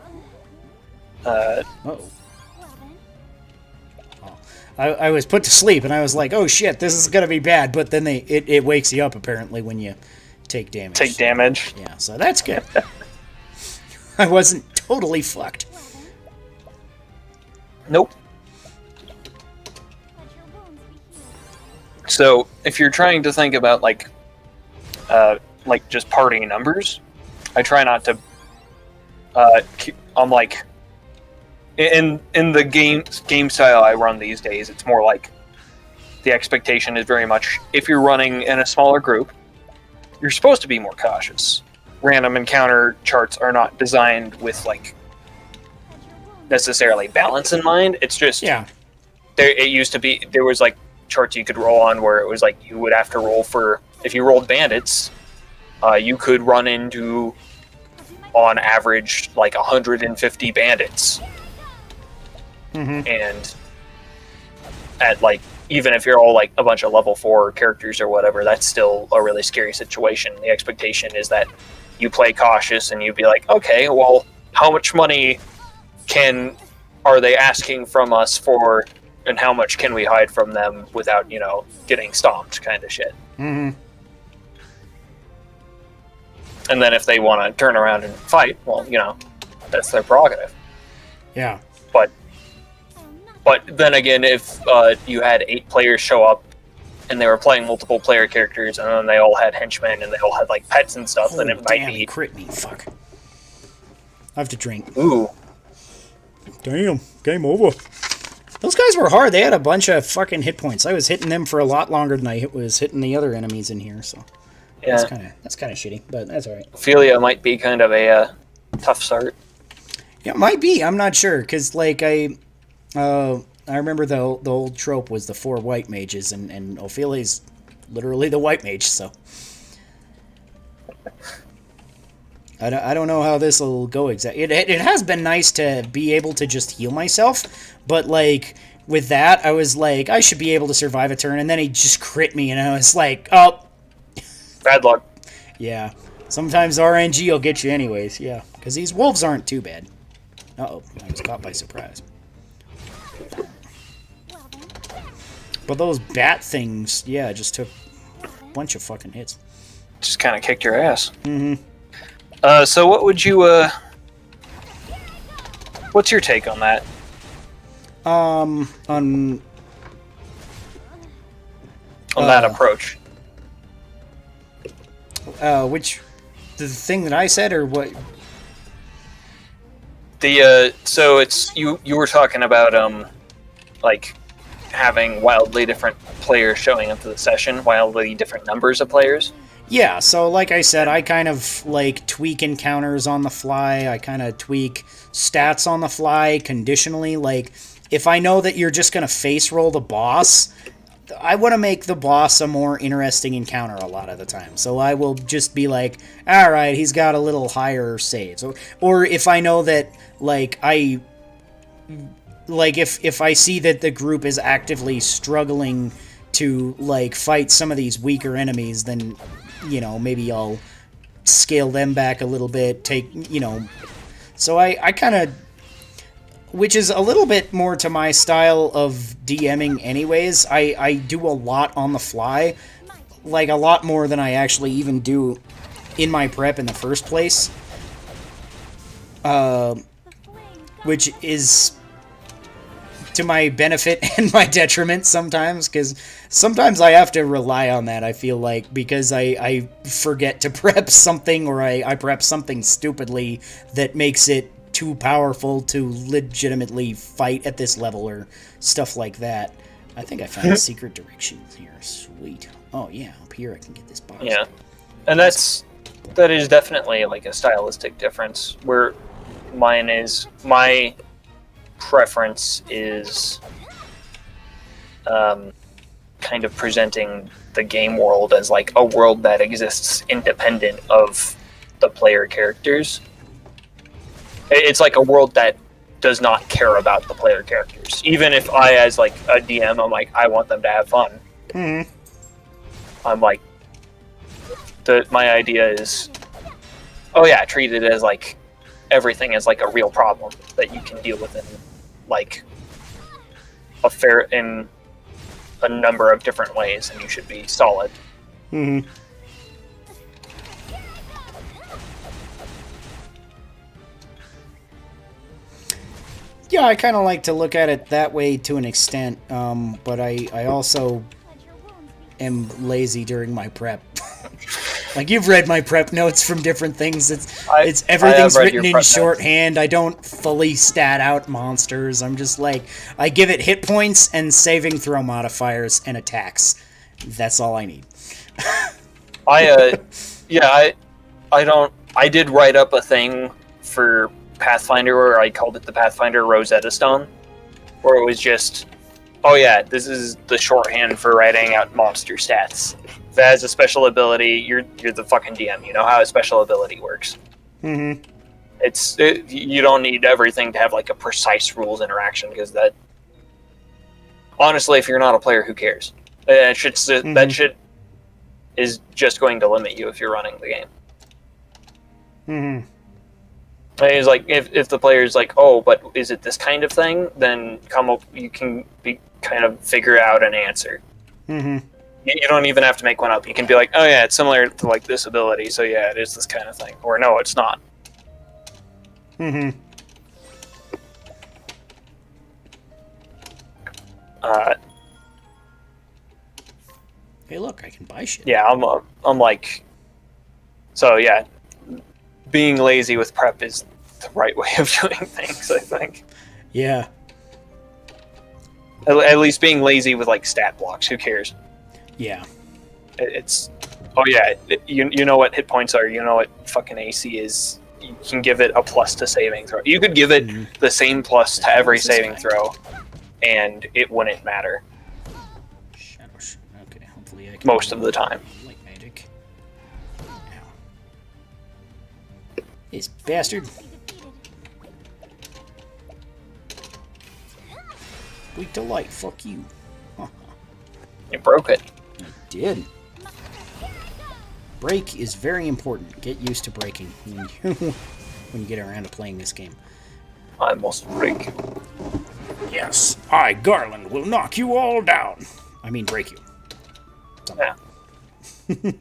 I was put to sleep, and I was like, oh shit, this is gonna be bad, but then it wakes you up, apparently, when you take damage. Yeah, so that's good. I wasn't totally fucked. Nope. So, if you're trying to think about, like just party numbers, I try not to, I'm like, in the game style I run these days, it's more like the expectation is very much, if you're running in a smaller group, you're supposed to be more cautious. Random encounter charts are not designed with, like, necessarily balance in mind. It's just, it used to be, there was, like, charts you could roll on where it was like you would have to roll for, if you rolled bandits, you could run into, on average, like 150 bandits. Mm-hmm. And at, like, even if you're all, like, a bunch of level 4 characters or whatever, that's still a really scary situation. The expectation is that you play cautious and you'd be like, okay, well, how much money are they asking from us for, and how much can we hide from them without, getting stomped, kind of shit. Mm-hmm. And then if they want to turn around and fight, well, that's their prerogative. Yeah. But then again, if you had 8 players show up and they were playing multiple player characters and then they all had henchmen and they all had, like, pets and stuff, then it might be... crit me, fuck. I have to drink. Ooh. Damn, game over. Those guys were hard. They had a bunch of fucking hit points. I was hitting them for a lot longer than I was hitting the other enemies in here, so... Yeah. That's kind of shitty, but that's alright. Ophelia might be kind of a tough start. Yeah, it might be. I'm not sure, because, like, I remember the old trope was the 4 white mages, and Ophelia's literally the white mage, so... I don't know how this will go exactly. It has been nice to be able to just heal myself, but, like, with that, I was like, I should be able to survive a turn, and then he just crit me, and I was like, oh... Bad luck. Yeah. Sometimes RNG will get you anyways, yeah. Because these wolves aren't too bad. Uh-oh, I was caught by surprise. But those bat things, yeah, just took a bunch of fucking hits. Just kind of kicked your ass. Mm-hmm. So what would you, what's your take on that? On that approach? Which, the thing that I said, or what? So it's, you were talking about, like, having wildly different players showing up to the session, wildly different numbers of players. Yeah, so like I said, I kind of, like, tweak encounters on the fly. I kind of tweak stats on the fly conditionally. Like, if I know that you're just going to face roll the boss, I want to make the boss a more interesting encounter a lot of the time. So I will just be like, all right, he's got a little higher saves. Or if I know that, like, if I see that the group is actively struggling to, like, fight some of these weaker enemies, then, you know, maybe I'll scale them back a little bit, so I kind of, which is a little bit more to my style of DMing anyways. I do a lot on the fly, like a lot more than I actually even do in my prep in the first place, which is to my benefit and my detriment sometimes, because sometimes I have to rely on that, I feel like, because I forget to prep something, or I prep something stupidly that makes it too powerful to legitimately fight at this level, or stuff like that. I think I found a secret direction here. Sweet. Oh yeah, up here I can get this box. Yeah, and that is definitely like a stylistic difference, where my preference is kind of presenting the game world as like a world that exists independent of the player characters. It's like a world that does not care about the player characters. Even if I, as like a DM, I'm like, I want them to have fun. Mm-hmm. I'm like, my idea is, oh yeah, treat it as like everything as like a real problem that you can deal with in like in a number of different ways, and you should be solid. Mm-hmm. Yeah, I kind of like to look at it that way to an extent, but I also am lazy during my prep. Like, you've read my prep notes from different things. It's everything's written in shorthand. I don't fully stat out monsters. I'm just like, I give it hit points and saving throw modifiers and attacks. That's all I need. I did write up a thing for Pathfinder where I called it the Pathfinder Rosetta Stone, where it was just, oh yeah, this is the shorthand for writing out monster stats. If it has a special ability, you're the fucking DM. You know how a special ability works. Mm-hmm. You don't need everything to have like a precise rules interaction, because that, honestly, if you're not a player, who cares? That shit is just going to limit you if you're running the game. Mm-hmm. It's like, if the player's like, oh, but is it this kind of thing? Then you can kind of figure out an answer. Mm-hmm. You don't even have to make one up. You can be like, oh yeah, it's similar to like this ability, so yeah, it is this kind of thing. Or no, it's not. Mm-hmm. Hey, look, I can buy shit. Yeah, I'm like, so yeah, being lazy with prep is the right way of doing things, I think. Yeah. At least being lazy with like stat blocks. Who cares? Yeah. It's, oh yeah, you know what hit points are. You know what fucking AC is. You can give it a plus to saving throw. You could give it the same plus to every saving throw, and it wouldn't matter Shadows. Okay, hopefully I can most of the time. light magic. Ow. This bastard. Weak to light. Fuck you. You broke it. I did. Break is very important. Get used to breaking when you get around to playing this game. I must break. Yes, I, Garland, will knock you all down. I mean, break you. Yeah. You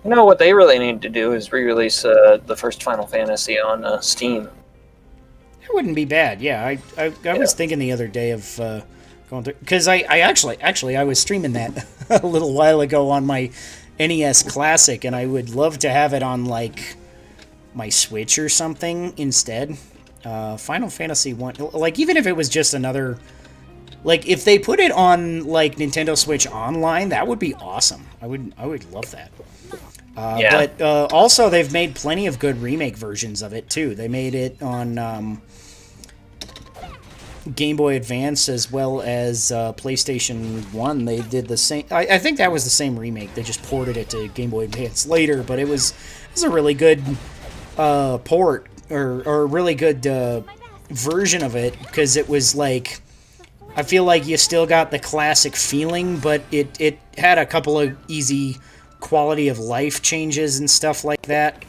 know what they really need to do is re-release the first Final Fantasy on Steam. That wouldn't be bad. Yeah, I was thinking the other day of going through, because I actually I was streaming that a little while ago on my NES Classic, and I would love to have it on like my Switch or something instead. Final Fantasy 1, like even if it was just another, like if they put it on like Nintendo Switch Online, that would be awesome. I would love that. But also they've made plenty of good remake versions of it too. They made it on Game Boy Advance as well as PlayStation 1. They did the same. I think that was the same remake. They just ported it to Game Boy Advance later, but it was a really good port or a really good version of it, because it was like, I feel like you still got the classic feeling, but it had a couple of easy quality of life changes and stuff like that.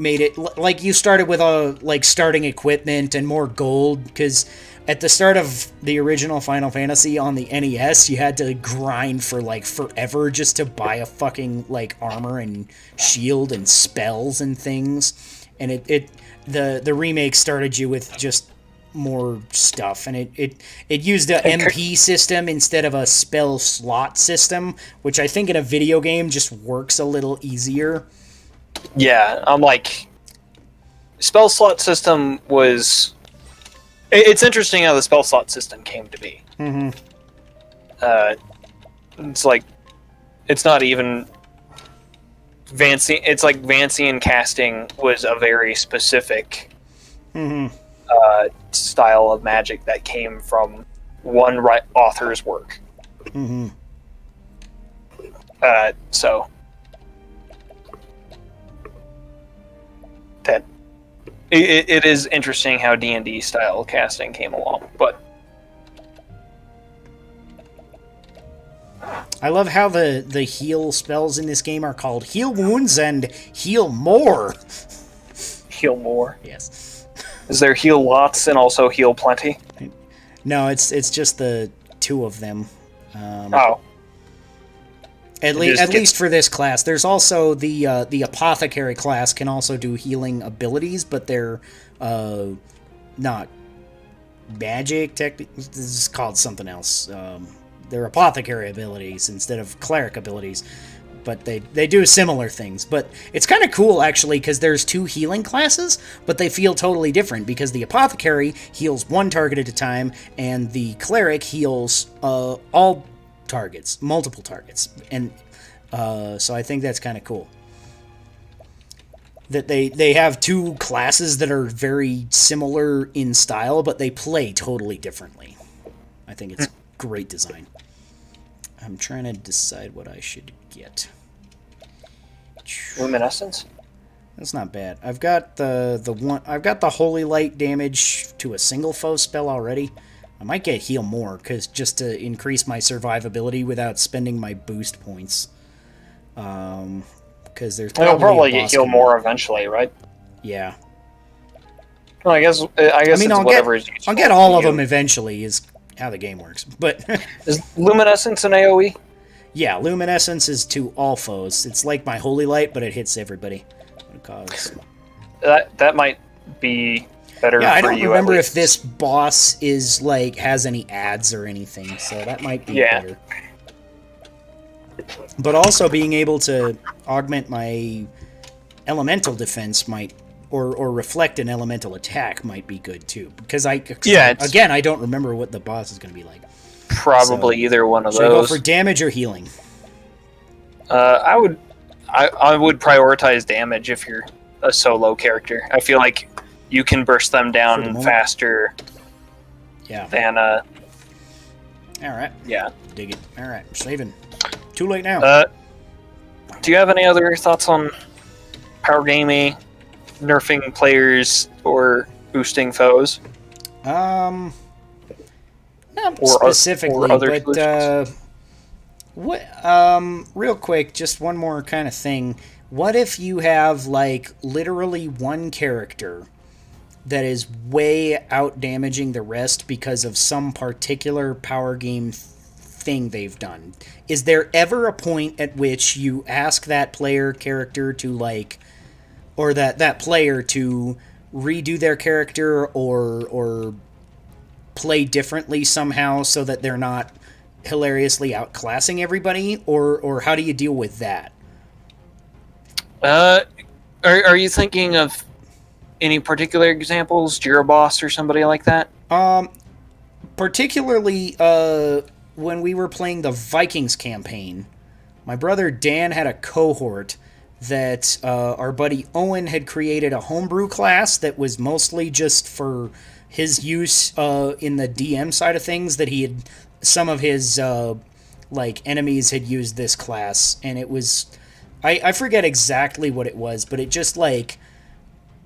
Made it like you started with like starting equipment and more gold, because at the start of the original Final Fantasy on the NES, you had to grind for like forever just to buy a fucking like armor and shield and spells and things. And the remake started you with just more stuff, and it used a MP system instead of a spell slot system, which I think in a video game just works a little easier. Yeah, I'm like, spell slot system was. It's interesting how the spell slot system came to be. Mm-hmm. It's like, it's not even It's like Vancian casting was a very specific style of magic that came from one author's work. Mm-hmm. So that it is interesting how D&D style casting came along, but I love how the heal spells in this game are called Heal Wounds and Heal More. Heal More. Yes. Is there Heal Lots and also Heal Plenty? No, it's just the two of them. At least for this class. There's also the Apothecary class can also do healing abilities, but they're not magic. This is called something else. They're Apothecary abilities instead of Cleric abilities, but they do similar things. But it's kind of cool, actually, because there's two healing classes, but they feel totally different, because the Apothecary heals one target at a time, and the Cleric heals all targets, multiple targets, and so I think that's kind of cool that they have two classes that are very similar in style, but they play totally differently. I think it's great design. I'm trying to decide what I should get. Luminescence? That's not bad. I've got I've got the Holy Light damage to a single foe spell already. I might get Heal More, just to increase my survivability without spending my boost points. Because there's probably get Heal More eventually, right? Yeah. Well, I guess I'll get all of them eventually, is how the game works. But is Luminescence an AoE? Yeah, Luminescence is to all foes. It's like my Holy Light, but it hits everybody. That might be better. Yeah, I for don't you remember if this boss is like has any ads or anything, so that might be better. But also being able to augment my elemental defense might, or reflect an elemental attack might be good too. Because I don't remember what the boss is going to be like. Probably either one of those. Should I go for damage or healing? I would prioritize damage if you're a solo character. I feel like you can burst them For the down moment. faster Yeah. than All right. yeah. Dig it. All right. Saving. Too late now. Do you have any other thoughts on power gaming, nerfing players, or boosting foes? Not Or specifically, other but solutions? what? Real quick, just one more kind of thing. What if you have like literally one character that is way out damaging the rest because of some particular power game thing they've done? Is there ever a point at which you ask that player character to like, or that player to redo their character or play differently somehow so that they're not hilariously outclassing everybody, or how do you deal with that? Are you thinking of any particular examples, Boss or somebody like that? Particularly when we were playing the Vikings campaign, my brother Dan had a cohort that our buddy Owen had created a homebrew class that was mostly just for his use in the DM side of things, that he had some of his like enemies had used this class, and it was I forget exactly what it was, but it just like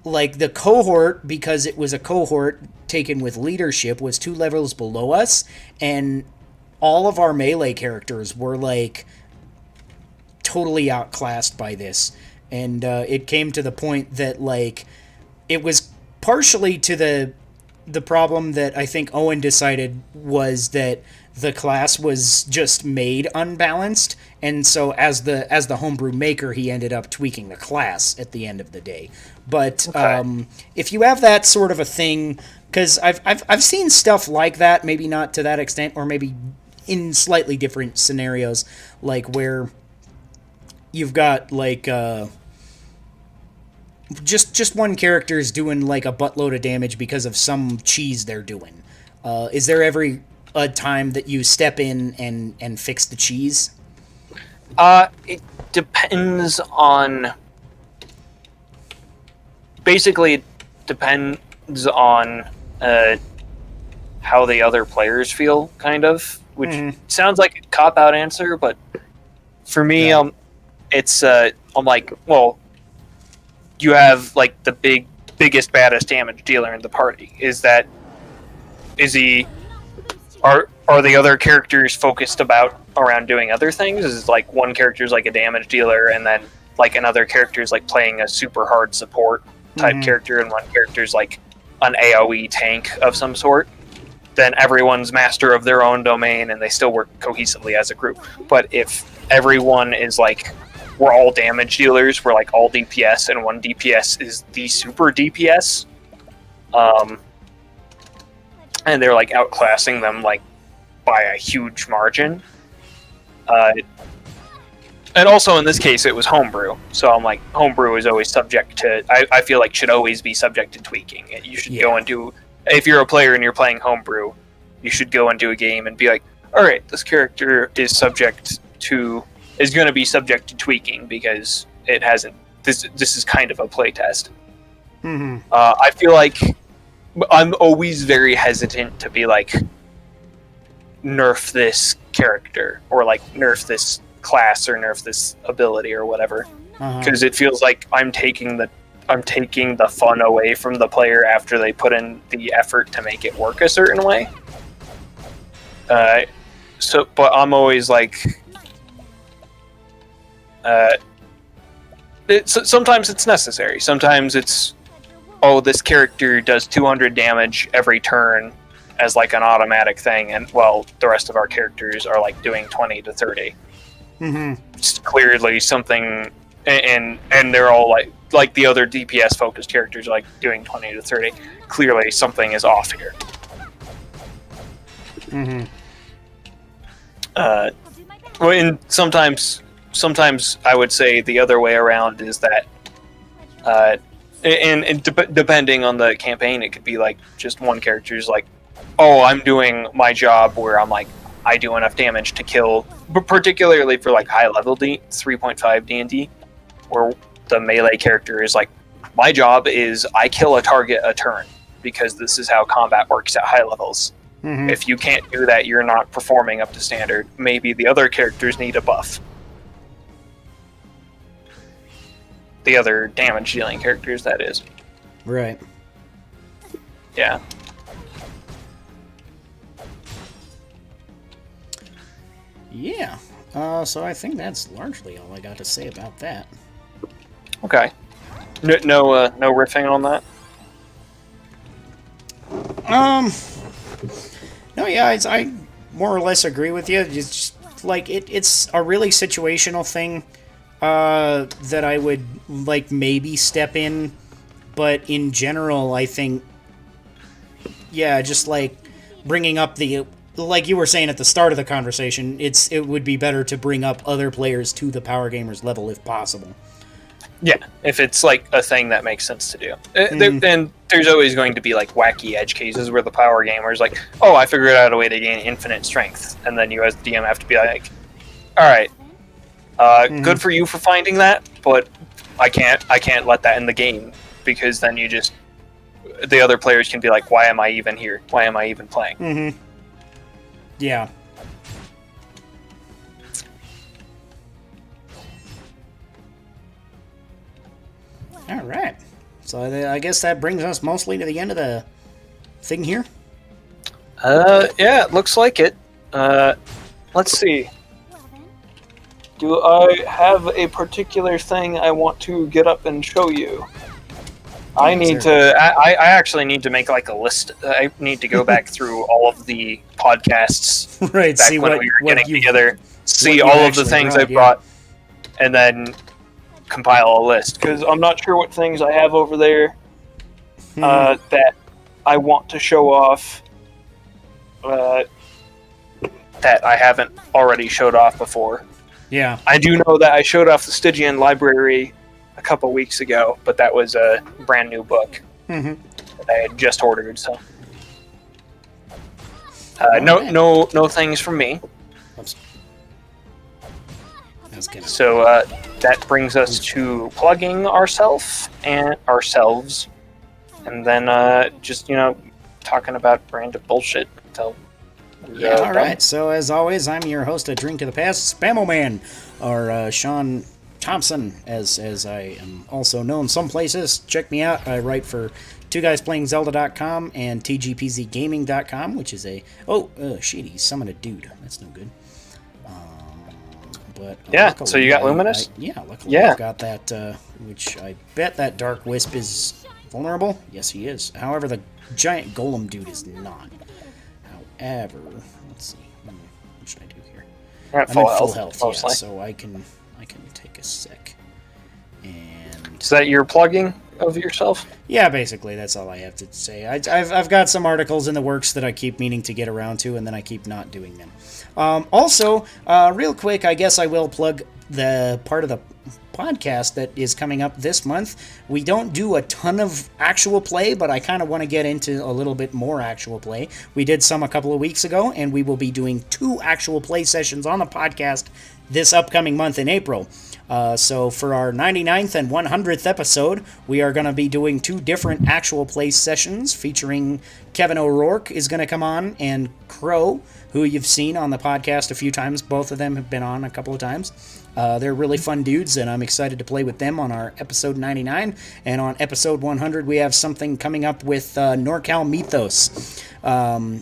the cohort, because it was a cohort taken with leadership, was 2 levels below us, and all of our melee characters were like totally outclassed by this, and it came to the point that like it was partially to the problem that I think Owen decided was that the class was just made unbalanced, and so as the homebrew maker, he ended up tweaking the class at the end of the day. But Okay. if you have that sort of a thing, because I've seen stuff like that, maybe not to that extent, or maybe in slightly different scenarios, like where you've got like just one character is doing like a buttload of damage because of some cheese they're doing. Is there ever a time that you step in and fix the cheese? It depends on. Basically, it depends on how the other players feel, kind of. Which sounds like a cop-out answer, but for me, Yeah. it's I'm like, well, you have like the biggest, baddest damage dealer in the party. Is he? Are the other characters focused around doing other things? Is like one character's like a damage dealer, and then like another character's like playing a super hard support type character, and one character's like an AoE tank of some sort? Then everyone's master of their own domain, and they still work cohesively as a group. But if everyone is like, we're all damage dealers, we're like all DPS, and one DPS is the super DPS, and they're like outclassing them like by a huge margin. And also in this case, it was homebrew, so I'm like, homebrew is always subject to. I feel like should always be subject to tweaking. You should go into, if you're a player and you're playing homebrew, you should go into a game and be like, all right, this character is going to be subject to tweaking because it hasn't. This is kind of a playtest. I feel like I'm always very hesitant to be like, nerf this character, or like nerf this class, or nerf this ability, or whatever, because it feels like I'm taking the fun away from the player after they put in the effort to make it work a certain way. But I'm always like, sometimes it's necessary. Sometimes it's, oh, this character does 200 damage every turn as like an automatic thing, and well, the rest of our characters are like doing 20 to 30. It's clearly something, and they're all like the other DPS focused characters are like doing 20 to 30. Clearly something is off here. Well, and sometimes I would say the other way around is that, depending on the campaign, it could be like just one character's like, oh, I'm doing my job where I'm like, I do enough damage to kill, but particularly for like high level 3.5 D&D, where the melee character is like My job is I kill a target a turn, because this is how combat works at high levels. Mm-hmm. If you can't do that, you're not performing up to standard. Maybe the other characters need a buff. The other damage dealing characters, that is. Right. Yeah. Yeah. So I think that's largely all I got to say about that. Okay. No riffing on that? No, yeah, I more or less agree with you. It's just, like, it's a really situational thing that I would, like, maybe step in, but in general, I think, yeah, just, like, bringing up the, like you were saying at the start of the conversation, it would be better to bring up other players to the Power Gamers level if possible. Yeah, if it's like a thing that makes sense to do. And there's always going to be like wacky edge cases where the Power Gamer is like, oh, I figured out a way to gain infinite strength. And then you as the DM have to be like, alright, good for you for finding that, but I can't let that in the game, because then the other players can be like, why am I even here? Why am I even playing? Mm-hmm. Yeah. All right. So I guess that brings us mostly to the end of the thing here. Yeah, it looks like it. Let's see. Do I have a particular thing I want to get up and show you? I actually need to make like a list. I need to go back through all of the podcasts right, back see when what, we were what getting you, together, see you all of the things I brought, brought, and then compile a list, because I'm not sure what things I have over there that I want to show off that I haven't already showed off before. Yeah. I do know that I showed off the Stygian library a couple weeks ago, but that was a brand new book that I had just ordered. So no things from me. Oops. So that brings us to plugging ourselves, and then just talking about random bullshit. So yeah, all right. So as always, I'm your host of Drink to the Past, Spamoman, or Sean Thompson, as I am also known some places. Check me out. I write for TwoGuysPlayingZelda.com and TGPZGaming.com, which is a shit, he summoned a dude. That's no good. But yeah, luckily, so you got Luminous? Luckily I've got that, which I bet that Dark Wisp is vulnerable. Yes, he is. However, the giant golem dude is not. However, let's see. What should I do here? You're at I'm full at full health, health, yeah, so I can take a sec. And is that your plugging of yourself? yeah, basically that's all I have to say. I've got some articles in the works that I keep meaning to get around to, and then I keep not doing them. Also, real quick, I guess I will plug the part of the podcast that is coming up this month. We don't do a ton of actual play, but I kind of want to get into a little bit more actual play. We did some a couple of weeks ago, and we will be doing 2 actual play sessions on the podcast this upcoming month in April. So for our 99th and 100th episode, we are going to be doing 2 different actual play sessions featuring Kevin O'Rourke is going to come on, and Crow, who you've seen on the podcast a few times. Both of them have been on a couple of times. They're really fun dudes, and I'm excited to play with them on our episode 99. And on episode 100, we have something coming up with NorCal Mythos.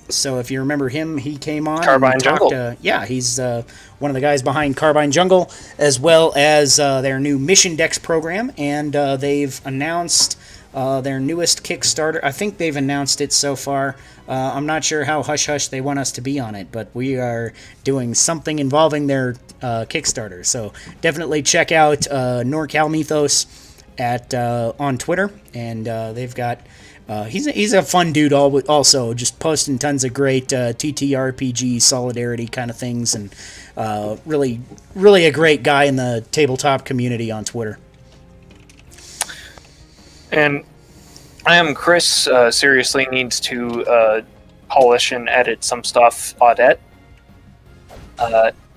So if you remember him, he came on. Carbine Jungle. He's one of the guys behind Carbine Jungle, as well as their new Mission Dex program. And they've announced their newest Kickstarter. I think they've announced it so far. I'm not sure how hush-hush they want us to be on it, but we are doing something involving their Kickstarter. So definitely check out NorCal Mythos on Twitter. And they've got... he's a fun dude also, just posting tons of great TTRPG solidarity kind of things, and really, really a great guy in the tabletop community on Twitter. And I am Chris. Seriously needs to polish and edit some stuff. Audette.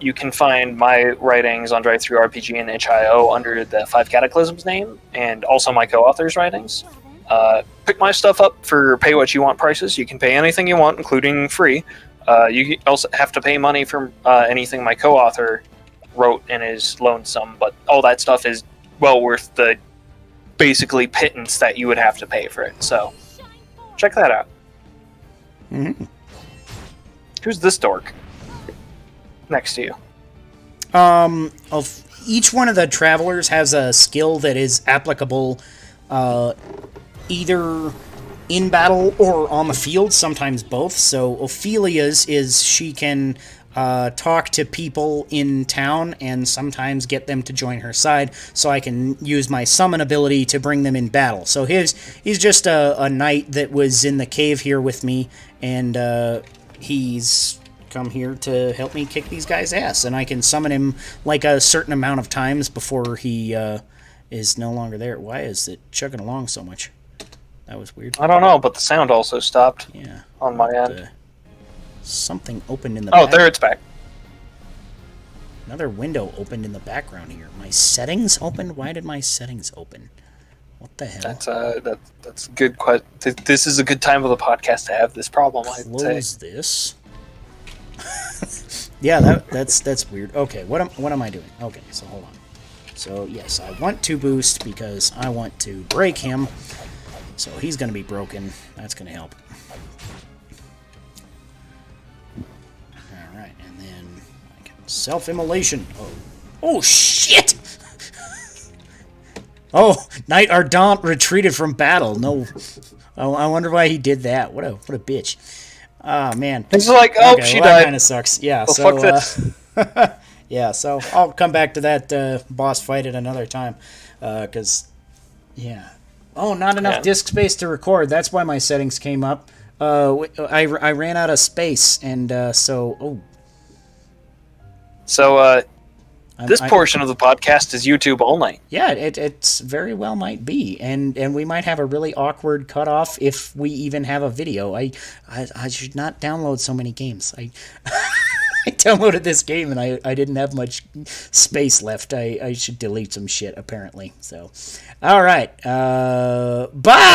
you can find my writings on DriveThruRPG and itch.io under the Five Cataclysms name, and also my co-author's writings. Pick my stuff up for pay what you want prices. You can pay anything you want, including free. You also have to pay money for anything my co-author wrote in his lonesome, but all that stuff is well worth the basically pittance that you would have to pay for it. So check that out. Mm-hmm. Who's this dork next to you? Each one of the travelers has a skill that is applicable either in battle or on the field, sometimes both. So Ophelia's is she can talk to people in town and sometimes get them to join her side, so I can use my summon ability to bring them in battle. So he's just a knight that was in the cave here with me, and he's come here to help me kick these guys' ass, and I can summon him like a certain amount of times before he is no longer there. Why is it chugging along so much? That was weird. I don't know, but the sound also stopped. Yeah. On my end. Something opened in the back. Oh, there it's back. Another window opened in the background here. My settings opened? Why did my settings open? What the hell? That's a good question. This is a good time of the podcast to have this problem, I'd say. Close this. Yeah, that's weird. Okay, what am I doing? Okay, so hold on. So yes, I want to boost because I want to break him. So he's going to be broken. That's going to help. Alright, and then I can self-immolation. Oh shit! Oh, Knight Ardent retreated from battle. No. I wonder why he did that. What a bitch. Oh, man. It's like, oh, okay, she died. That kind of sucks. Yeah, well, so... fuck this. Yeah, so I'll come back to that boss fight at another time. Because, yeah. Oh, not enough disk space to record. That's why my settings came up. I ran out of space, and so... Oh. So, this portion of the podcast is YouTube only. Yeah, it's very well might be, and we might have a really awkward cutoff if we even have a video. I should not download so many games. I downloaded this game and I didn't have much space left. I should delete some shit apparently. So, all right, bye.